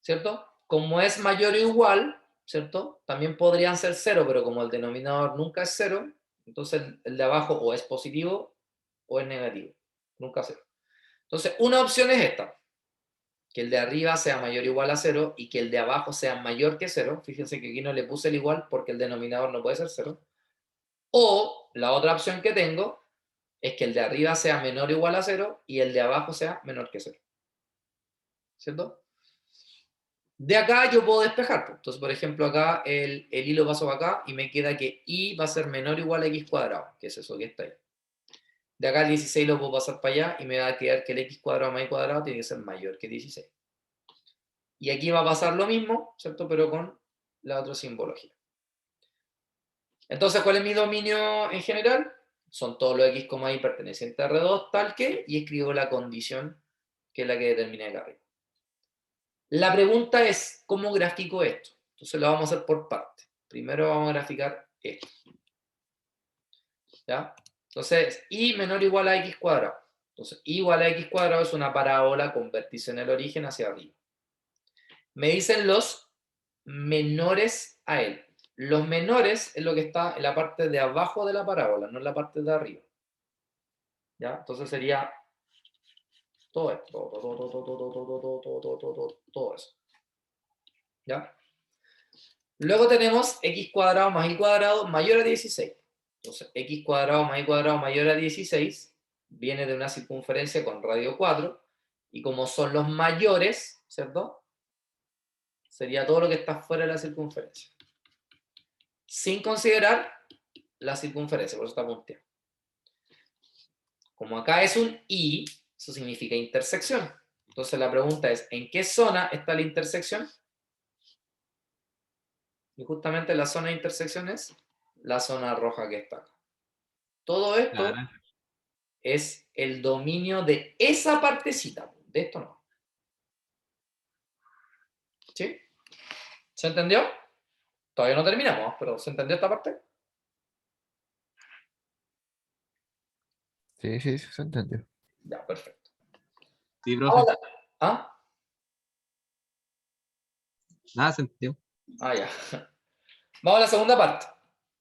¿cierto? Como es mayor o igual, ¿cierto? También podrían ser 0, pero como el denominador nunca es 0, entonces el de abajo o es positivo o es negativo, nunca 0. Entonces, una opción es esta, que el de arriba sea mayor o igual a 0 y que el de abajo sea mayor que 0. Fíjense que aquí no le puse el igual porque el denominador no puede ser 0. O la otra opción que tengo es que el de arriba sea menor o igual a 0 y el de abajo sea menor que 0. ¿Cierto? De acá yo puedo despejar. Entonces, por ejemplo, acá el hilo paso para acá y me queda que y va a ser menor o igual a x cuadrado, que es eso que está ahí. De acá el 16 lo puedo pasar para allá y me va a quedar que el x cuadrado más y cuadrado tiene que ser mayor que 16. Y aquí va a pasar lo mismo, ¿cierto? Pero con la otra simbología. Entonces, ¿cuál es mi dominio en general? Son todos los x, y pertenecientes a R2, tal que, y escribo la condición que es la que determiné acá arriba. La pregunta es, ¿cómo grafico esto? Entonces lo vamos a hacer por partes. Primero vamos a graficar esto. ¿Ya? Entonces, y menor o igual a x cuadrado. Entonces, y igual a x cuadrado es una parábola con vértice en el origen hacia arriba. Me dicen los menores a él. Los menores es lo que está en la parte de abajo de la parábola, no en la parte de arriba. ¿Ya? Entonces sería todo esto, todo eso. ¿Ya? Luego tenemos x cuadrado más y cuadrado mayor a 16. Entonces, x cuadrado más y cuadrado mayor a 16 viene de una circunferencia con radio 4, y como son los mayores, ¿cierto? Sería todo lo que está fuera de la circunferencia. Sin considerar la circunferencia, por eso está punteado. Como acá es un I, eso significa intersección. Entonces la pregunta es, ¿en qué zona está la intersección? Y justamente la zona de intersección es la zona roja que está acá. Todo esto es el dominio de esa partecita, de esto no. ¿Sí? ¿Se entendió? Todavía no terminamos, pero ¿se entendió esta parte? Sí, sí, sí, se entendió. Ya, perfecto. Sí, profe. Ahora, ¿ah? Nada, se entendió. Ah, ya. Vamos a la segunda parte.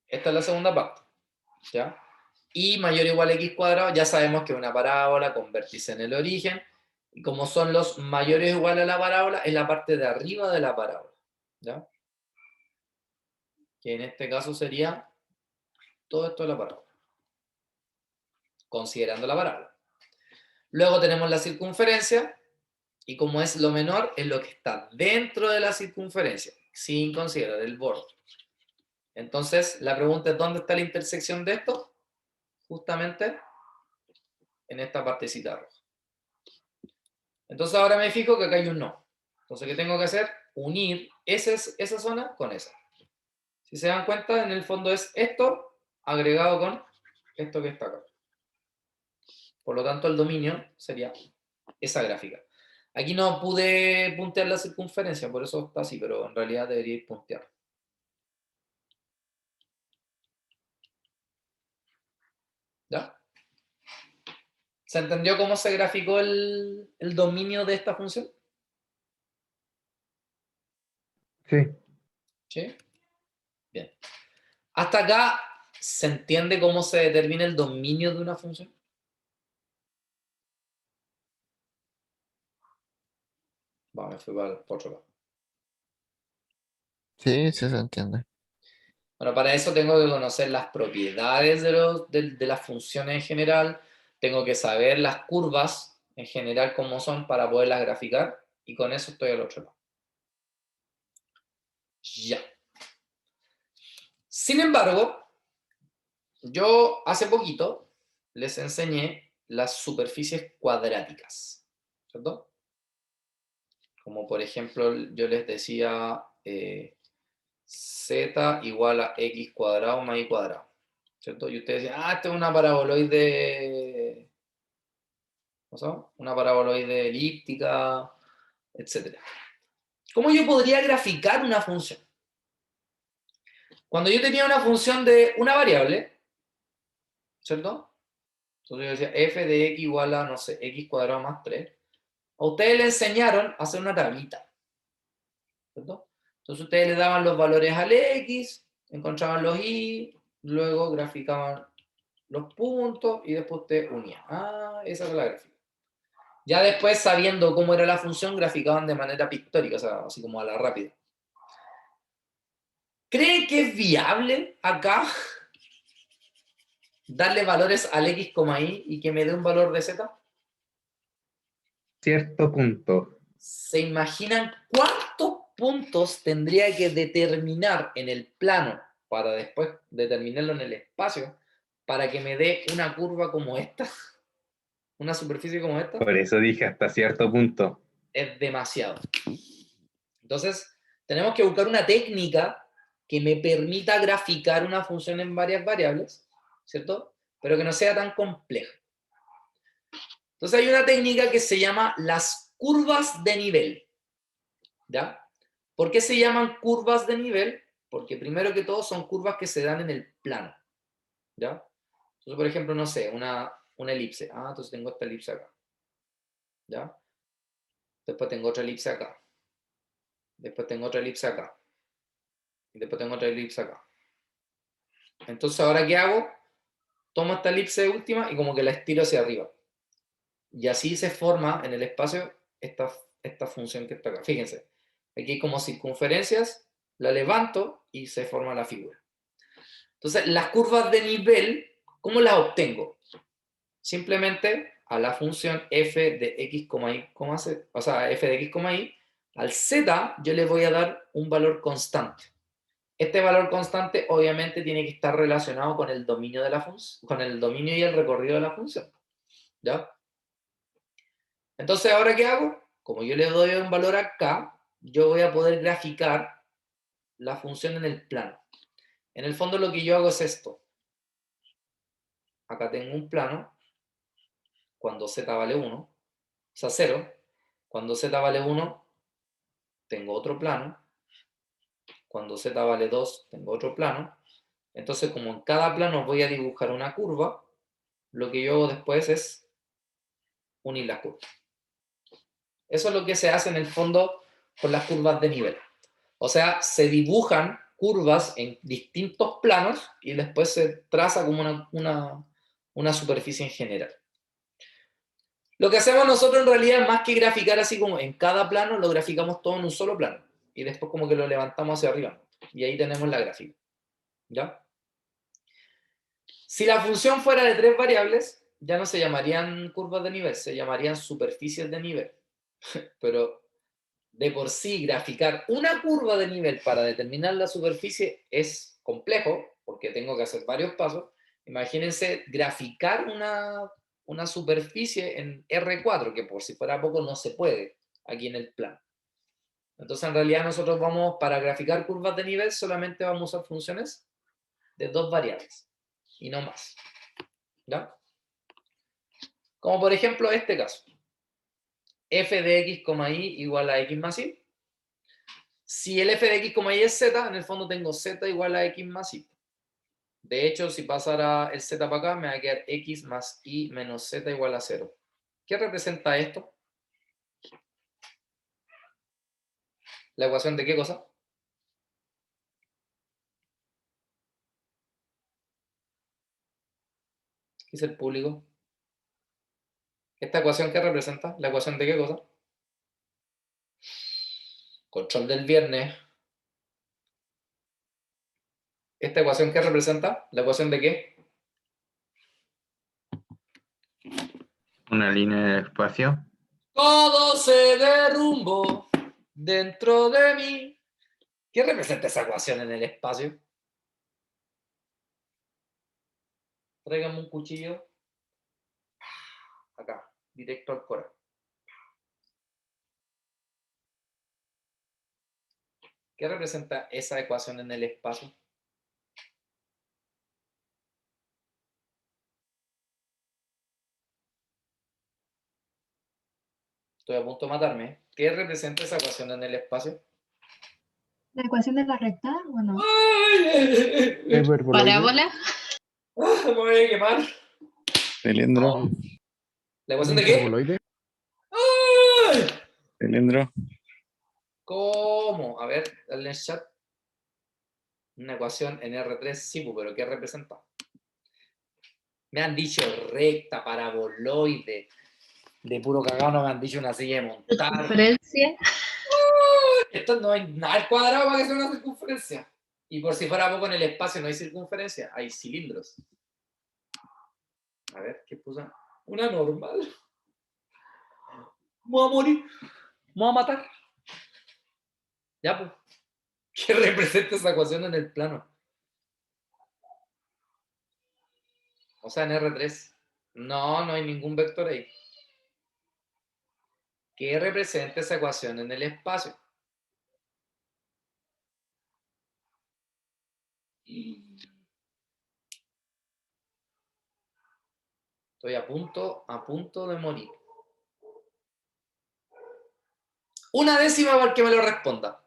Esta es la segunda parte. ¿Ya? Y mayor o igual a x cuadrado, ya sabemos que es una parábola con vértice en el origen. Y como son los mayores o igual a la parábola, es la parte de arriba de la parábola. ¿Ya? Que en este caso sería todo esto de la parábola. Considerando la parábola. Luego tenemos la circunferencia. Y como es lo menor, es lo que está dentro de la circunferencia, sin considerar el borde. Entonces, la pregunta es, ¿dónde está la intersección de esto? Justamente en esta partecita roja. Entonces, ahora me fijo que acá hay un no. Entonces, ¿qué tengo que hacer? Unir esa zona con esa. Si se dan cuenta, en el fondo es esto agregado con esto que está acá. Por lo tanto, el dominio sería esa gráfica. Aquí no pude puntear la circunferencia, por eso está así, pero en realidad debería ir puntear. ¿Ya? ¿Se entendió cómo se graficó el dominio de esta función? Sí. ¿Sí? Bien. Hasta acá, ¿se entiende cómo se determina el dominio de una función? Va, me fui para otro lado. Sí, sí se entiende. Bueno, para eso tengo que conocer las propiedades de las funciones en general, tengo que saber las curvas en general cómo son para poderlas graficar, y con eso estoy al otro lado. Ya. Sin embargo, yo hace poquito les enseñé las superficies cuadráticas, ¿cierto? Como por ejemplo, yo les decía z igual a x cuadrado más y cuadrado, ¿cierto? Y ustedes decían, esto es una paraboloide, ¿cómo se llama? Una paraboloide elíptica, etc. ¿Cómo yo podría graficar una función? Cuando yo tenía una función de una variable, ¿cierto? Entonces yo decía f de x igual a, no sé, x cuadrado más 3. A ustedes le enseñaron a hacer una tablita, ¿cierto? Entonces ustedes le daban los valores al x, encontraban los y, luego graficaban los puntos y después ustedes unían. Esa era la gráfica. Ya después, sabiendo cómo era la función, graficaban de manera pictórica, o sea, así como a la rápida. ¿Creen que es viable acá darle valores al x, y y que me dé un valor de z? Cierto punto. ¿Se imaginan cuántos puntos tendría que determinar en el plano para después determinarlo en el espacio para que me dé una curva como esta? Una superficie como esta. Por eso dije hasta cierto punto. Es demasiado. Entonces, tenemos que buscar una técnica que me permita graficar una función en varias variables, ¿cierto? Pero que no sea tan compleja. Entonces hay una técnica que se llama las curvas de nivel, ¿ya? ¿Por qué se llaman curvas de nivel? Porque primero que todo son curvas que se dan en el plano, ¿ya? Entonces, por ejemplo, no sé, una elipse. Entonces tengo esta elipse acá, ¿ya? Después tengo otra elipse acá. Después tengo otra elipse acá. Y después tengo otra elipse acá. Entonces, ¿ahora qué hago? Tomo esta elipse última y como que la estiro hacia arriba. Y así se forma en el espacio esta función que está acá. Fíjense, aquí hay como circunferencias, la levanto y se forma la figura. Entonces, las curvas de nivel, ¿cómo las obtengo? Simplemente a la función f de x, y, o sea, f de x, y, al z yo le voy a dar un valor constante. Este valor constante obviamente tiene que estar relacionado con el dominio de la función, con el dominio y el recorrido de la función, ¿ya? Entonces, ¿ahora qué hago? Como yo le doy un valor acá, yo voy a poder graficar la función en el plano. En el fondo lo que yo hago es esto. Acá tengo un plano, cuando z vale 1, o sea 0. Cuando z vale 1, tengo otro plano. Cuando z vale 2, tengo otro plano. Entonces, como en cada plano voy a dibujar una curva, lo que yo hago después es unir las curvas. Eso es lo que se hace en el fondo con las curvas de nivel. O sea, se dibujan curvas en distintos planos y después se traza como una superficie en general. Lo que hacemos nosotros en realidad es más que graficar así como en cada plano, lo graficamos todo en un solo plano. Y después como que lo levantamos hacia arriba. Y ahí tenemos la gráfica. ¿Ya? Si la función fuera de 3 variables, ya no se llamarían curvas de nivel, se llamarían superficies de nivel. Pero de por sí graficar una curva de nivel para determinar la superficie es complejo, porque tengo que hacer varios pasos. Imagínense graficar una superficie en R4, que por si fuera poco no se puede aquí en el plano. Entonces, en realidad nosotros vamos, para graficar curvas de nivel, solamente vamos a usar funciones de 2 variables, y no más. ¿Ya? Como por ejemplo este caso. F de x, y igual a x más y. Si el f de x, y es z, en el fondo tengo z igual a x más y. De hecho, si pasara el z para acá, me va a quedar x más y menos z igual a 0. ¿Qué representa esto? ¿La ecuación de qué cosa? ¿Qué dice el público? ¿Esta ecuación qué representa? ¿La ecuación de qué cosa? control del viernes. ¿Esta ecuación qué representa? ¿La ecuación de qué? Una línea de espacio. Todo se derrumbó dentro de mí. ¿Qué representa esa ecuación en el espacio? Tráigame un cuchillo. Acá, directo al corazón. ¿Qué representa esa ecuación en el espacio? Estoy a punto de matarme. ¿Qué representa esa ecuación en el espacio? ¿La ecuación de la recta o no? Parábola. Me voy a quemar. Cilindro. ¿La ecuación de qué? ¿Hiperboloide? ¡Ay! Cilindro. ¿Cómo? A ver, dale en el chat. Una ecuación en R3, sí, pero ¿qué representa? Me han dicho recta, paraboloide. De puro cagado no me han dicho una silla de montar. Circunferencia. Esto no hay nada al cuadrado para que sea una circunferencia. Y por si fuera poco en el espacio no hay circunferencia, hay cilindros. A ver, ¿qué puso? Una normal. Me voy a morir. Me voy a matar. Ya, pues. ¿Qué representa esa ecuación en el plano? O sea, en R3. No, no hay ningún vector ahí. ¿Qué representa esa ecuación en el espacio? Estoy a punto de morir. Una décima para el que me lo responda.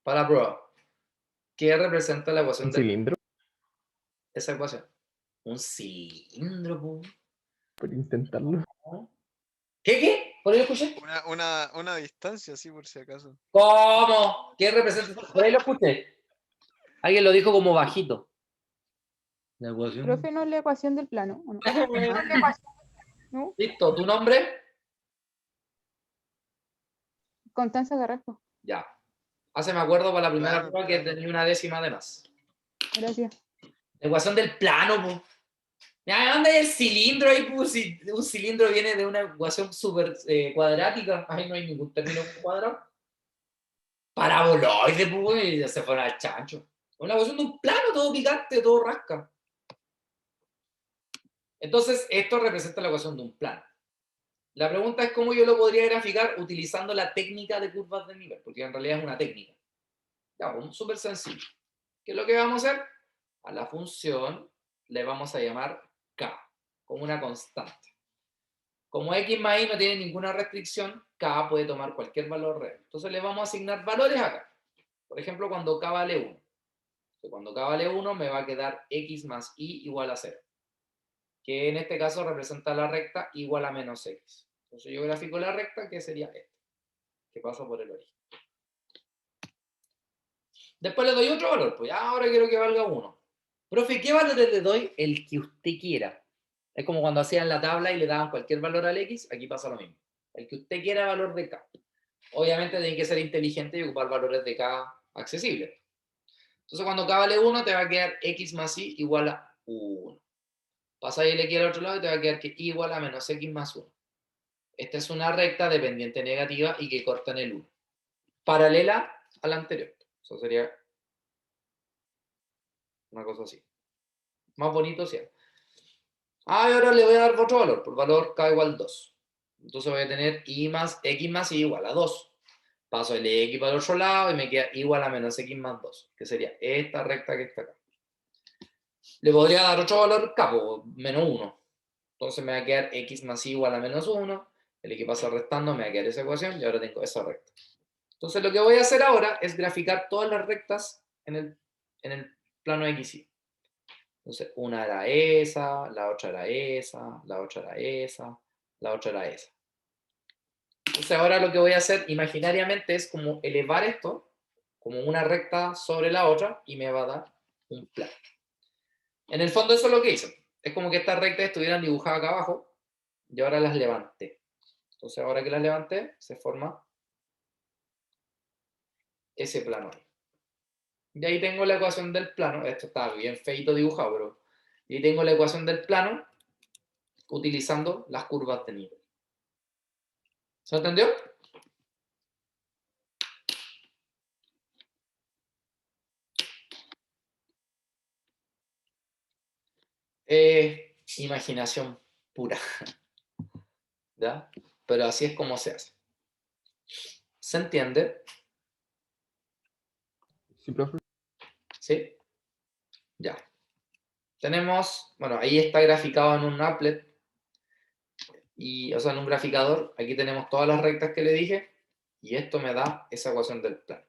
Para la prueba. ¿Qué representa la ecuación ¿Un de cilindro? esa ecuación? Un cilindro, po. Por intentarlo. ¿Qué? ¿Por ahí lo escuché? Una distancia, sí, por si acaso. ¿Cómo? ¿Qué representa? Por ahí lo escuché. Alguien lo dijo como bajito. La ecuación. Profe, ¿no es la ecuación del plano? ¿O no? ¿No? Listo, ¿tu nombre? Constanza Carrasco. Ya. Me acuerdo para la primera Claro, prueba que claro. tenía una décima de más. Gracias. La ecuación del plano, po. Ya, ¿dónde hay el cilindro ahí? Pues, si un cilindro viene de una ecuación súper cuadrática. Ahí no hay ningún término cuadrado. Paraboloide, pues, y ya se fueron al chancho. Una ecuación de un plano, todo picante, todo rasca. Entonces, esto representa la ecuación de un plano. La pregunta es cómo yo lo podría graficar utilizando la técnica de curvas de nivel, porque en realidad es una técnica. Ya, pues, súper sencillo. ¿Qué es lo que vamos a hacer? A la función le vamos a llamar k, como una constante. Como x más y no tiene ninguna restricción, k puede tomar cualquier valor real. Entonces le vamos a asignar valores acá. Por ejemplo, cuando k vale 1. Cuando k vale 1 me va a quedar x más y igual a 0. Que en este caso representa la recta igual a menos x. Entonces yo grafico la recta, que sería esta, que pasa por el origen. Después le doy otro valor, pues ya ahora quiero que valga 1. Profe, ¿qué valor le doy? El que usted quiera. Es como cuando hacían la tabla y le daban cualquier valor al x, aquí pasa lo mismo. El que usted quiera valor de k. Obviamente tiene que ser inteligente y ocupar valores de k accesibles. Entonces cuando k vale 1 te va a quedar x más y igual a 1. Pasa ahí el x al otro lado y te va a quedar que y igual a menos x más 1. Esta es una recta de pendiente negativa y que corta en el 1. Paralela a la anterior. Eso sería una cosa así. Más bonito, sí. Y ahora le voy a dar otro valor. Por valor k igual 2. Entonces voy a tener y más x más y igual a 2. Paso el x para el otro lado y me queda igual a menos x más 2. Que sería esta recta que está acá. Le podría dar otro valor k, menos 1. Entonces me va a quedar x más y igual a menos 1. El x pasa restando, me va a quedar esa ecuación y ahora tengo esa recta. Entonces lo que voy a hacer ahora es graficar todas las rectas en el plano XY. Entonces una era esa, la otra era esa, la otra era esa, la otra era esa. Entonces ahora lo que voy a hacer imaginariamente es como elevar esto como una recta sobre la otra y me va a dar un plano. En el fondo eso es lo que hice. Es como que estas rectas estuvieran dibujadas acá abajo y ahora las levanté. Entonces ahora que las levanté, se forma ese plano ahí. Y ahí tengo la ecuación del plano. Esto está bien feito dibujado, pero ahí tengo la ecuación del plano utilizando las curvas de nivel. ¿Se entendió? Imaginación pura. ¿Ya? Pero así es como se hace. ¿Se entiende? Sí, profe. ¿Sí? Ya. Tenemos, bueno, ahí está graficado en un applet, o sea, en un graficador. Aquí tenemos todas las rectas que le dije, y esto me da esa ecuación del plano.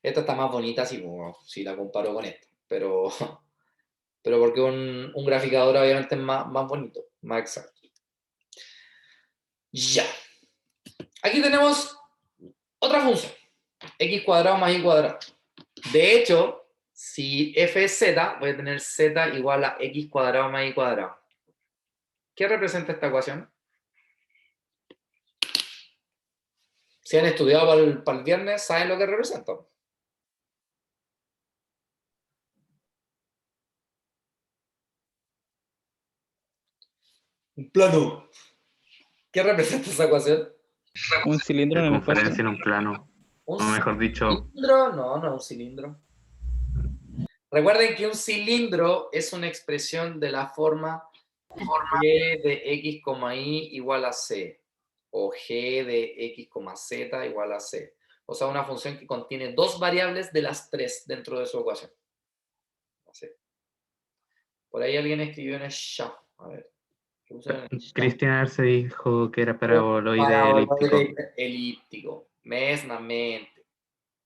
Esta está más bonita si la comparo con esta, pero porque un graficador obviamente es más bonito, más exacto. Ya. Aquí tenemos otra función, x cuadrado más y cuadrado. De hecho, si f es z, voy a tener z igual a x cuadrado más y cuadrado. ¿Qué representa esta ecuación? Si han estudiado para el viernes, ¿saben lo que representa? Un plano. ¿Qué representa esa ecuación? Un cilindro en el espacio. Circunferencia en un plano. ¿Un O mejor dicho, cilindro? No, no es un cilindro. Recuerden que un cilindro es una expresión de la forma g de x, y igual a c. O g de x, z igual a c. O sea, una función que contiene dos variables de las tres dentro de su ecuación. Así. Por ahí alguien escribió en el chat. A ver. ¿Qué puso en el chat? Cristian Arce dijo que era paraboloide elíptico. Paraboloide elíptico. Mesnamente.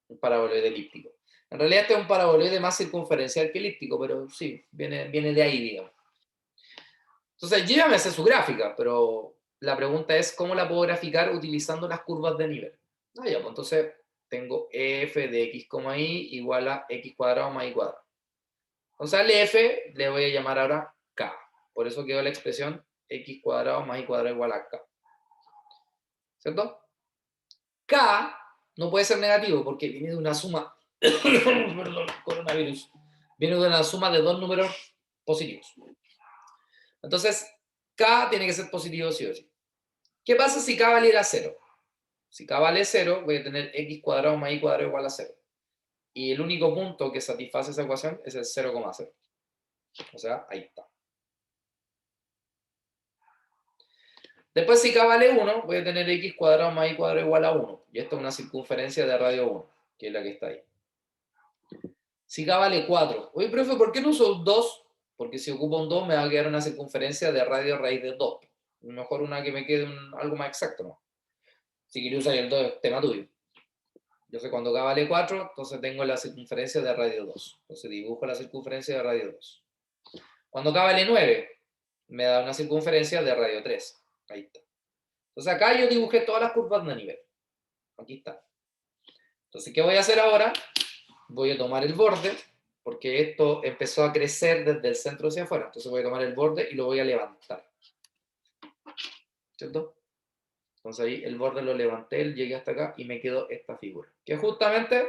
Un paraboloide elíptico. En realidad este es un paraboloide más circunferencial que elíptico, pero sí, viene de ahí, digamos. Entonces, yo ya me sé su gráfica, pero la pregunta es cómo la puedo graficar utilizando las curvas de nivel. Ah, ya, pues entonces tengo f de x, y igual a x cuadrado más y cuadrado. Entonces al f le voy a llamar ahora k. Por eso quedó la expresión x cuadrado más y cuadrado igual a k. ¿Cierto? K no puede ser negativo porque viene de una suma, perdón, coronavirus, viene de una suma de dos números positivos. Entonces, K tiene que ser positivo sí o sí. ¿Qué pasa si K valiera 0? Si K vale 0, voy a tener x cuadrado más y cuadrado igual a 0. Y el único punto que satisface esa ecuación es el 0,0. O sea, ahí está. Después, si K vale 1, voy a tener x cuadrado más y cuadrado igual a 1. Y esto es una circunferencia de radio 1, que es la que está ahí. Si K vale 4. Oye, profe, ¿por qué no uso un 2? Porque si ocupo un 2 me va a quedar una circunferencia de radio raíz de 2. Mejor una que me quede algo más exacto, ¿no? Si quieres usar el 2, es tema tuyo. Yo sé cuando K vale 4, entonces tengo la circunferencia de radio 2. Entonces dibujo la circunferencia de radio 2. Cuando K vale 9, me da una circunferencia de radio 3. Ahí está. Entonces acá yo dibujé todas las curvas de nivel. Aquí está. Entonces, ¿qué voy a hacer ahora? Voy a tomar el borde, porque esto empezó a crecer desde el centro hacia afuera. Entonces voy a tomar el borde y lo voy a levantar. ¿Cierto? Entonces ahí el borde lo levanté, llegué hasta acá y me quedó esta figura, que es justamente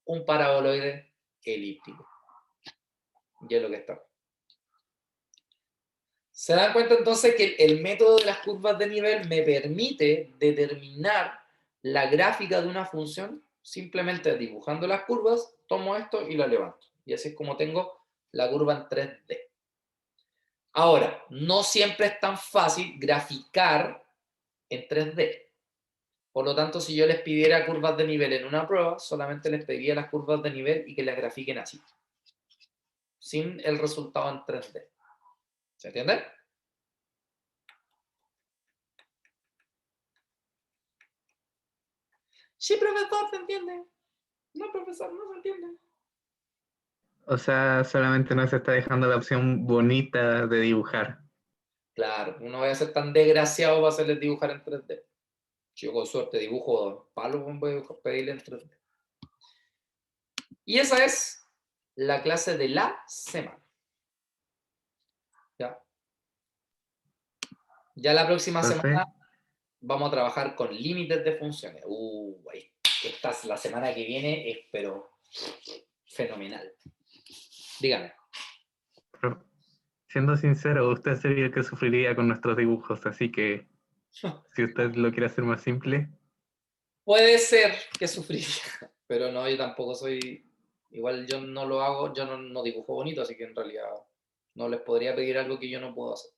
un paraboloide elíptico. Y es lo que está. ¿Se dan cuenta entonces que el método de las curvas de nivel me permite determinar la gráfica de una función? Simplemente dibujando las curvas, tomo esto y lo levanto. Y así es como tengo la curva en 3D. Ahora, no siempre es tan fácil graficar en 3D. Por lo tanto, si yo les pidiera curvas de nivel en una prueba, solamente les pediría las curvas de nivel y que las grafiquen así. Sin el resultado en 3D. ¿Se entiende? Sí, profesor, ¿se entiende? No, profesor, no se entiende. O sea, solamente nos está dejando la opción bonita de dibujar. Claro, no voy a ser tan desgraciado para hacerles dibujar en 3D. Si yo con suerte dibujo palos, voy a pedirle en 3D. Y esa es la clase de la semana. ¿Ya? Ya la próxima semana vamos a trabajar con límites de funciones. Esta es la semana que viene, es pero fenomenal. Dígame. Pero, siendo sincero, usted sería el que sufriría con nuestros dibujos, así que si usted lo quiere hacer más simple. Puede ser que sufriría, pero no, yo tampoco soy... Igual yo no lo hago, yo no dibujo bonito, así que en realidad no les podría pedir algo que yo no puedo hacer.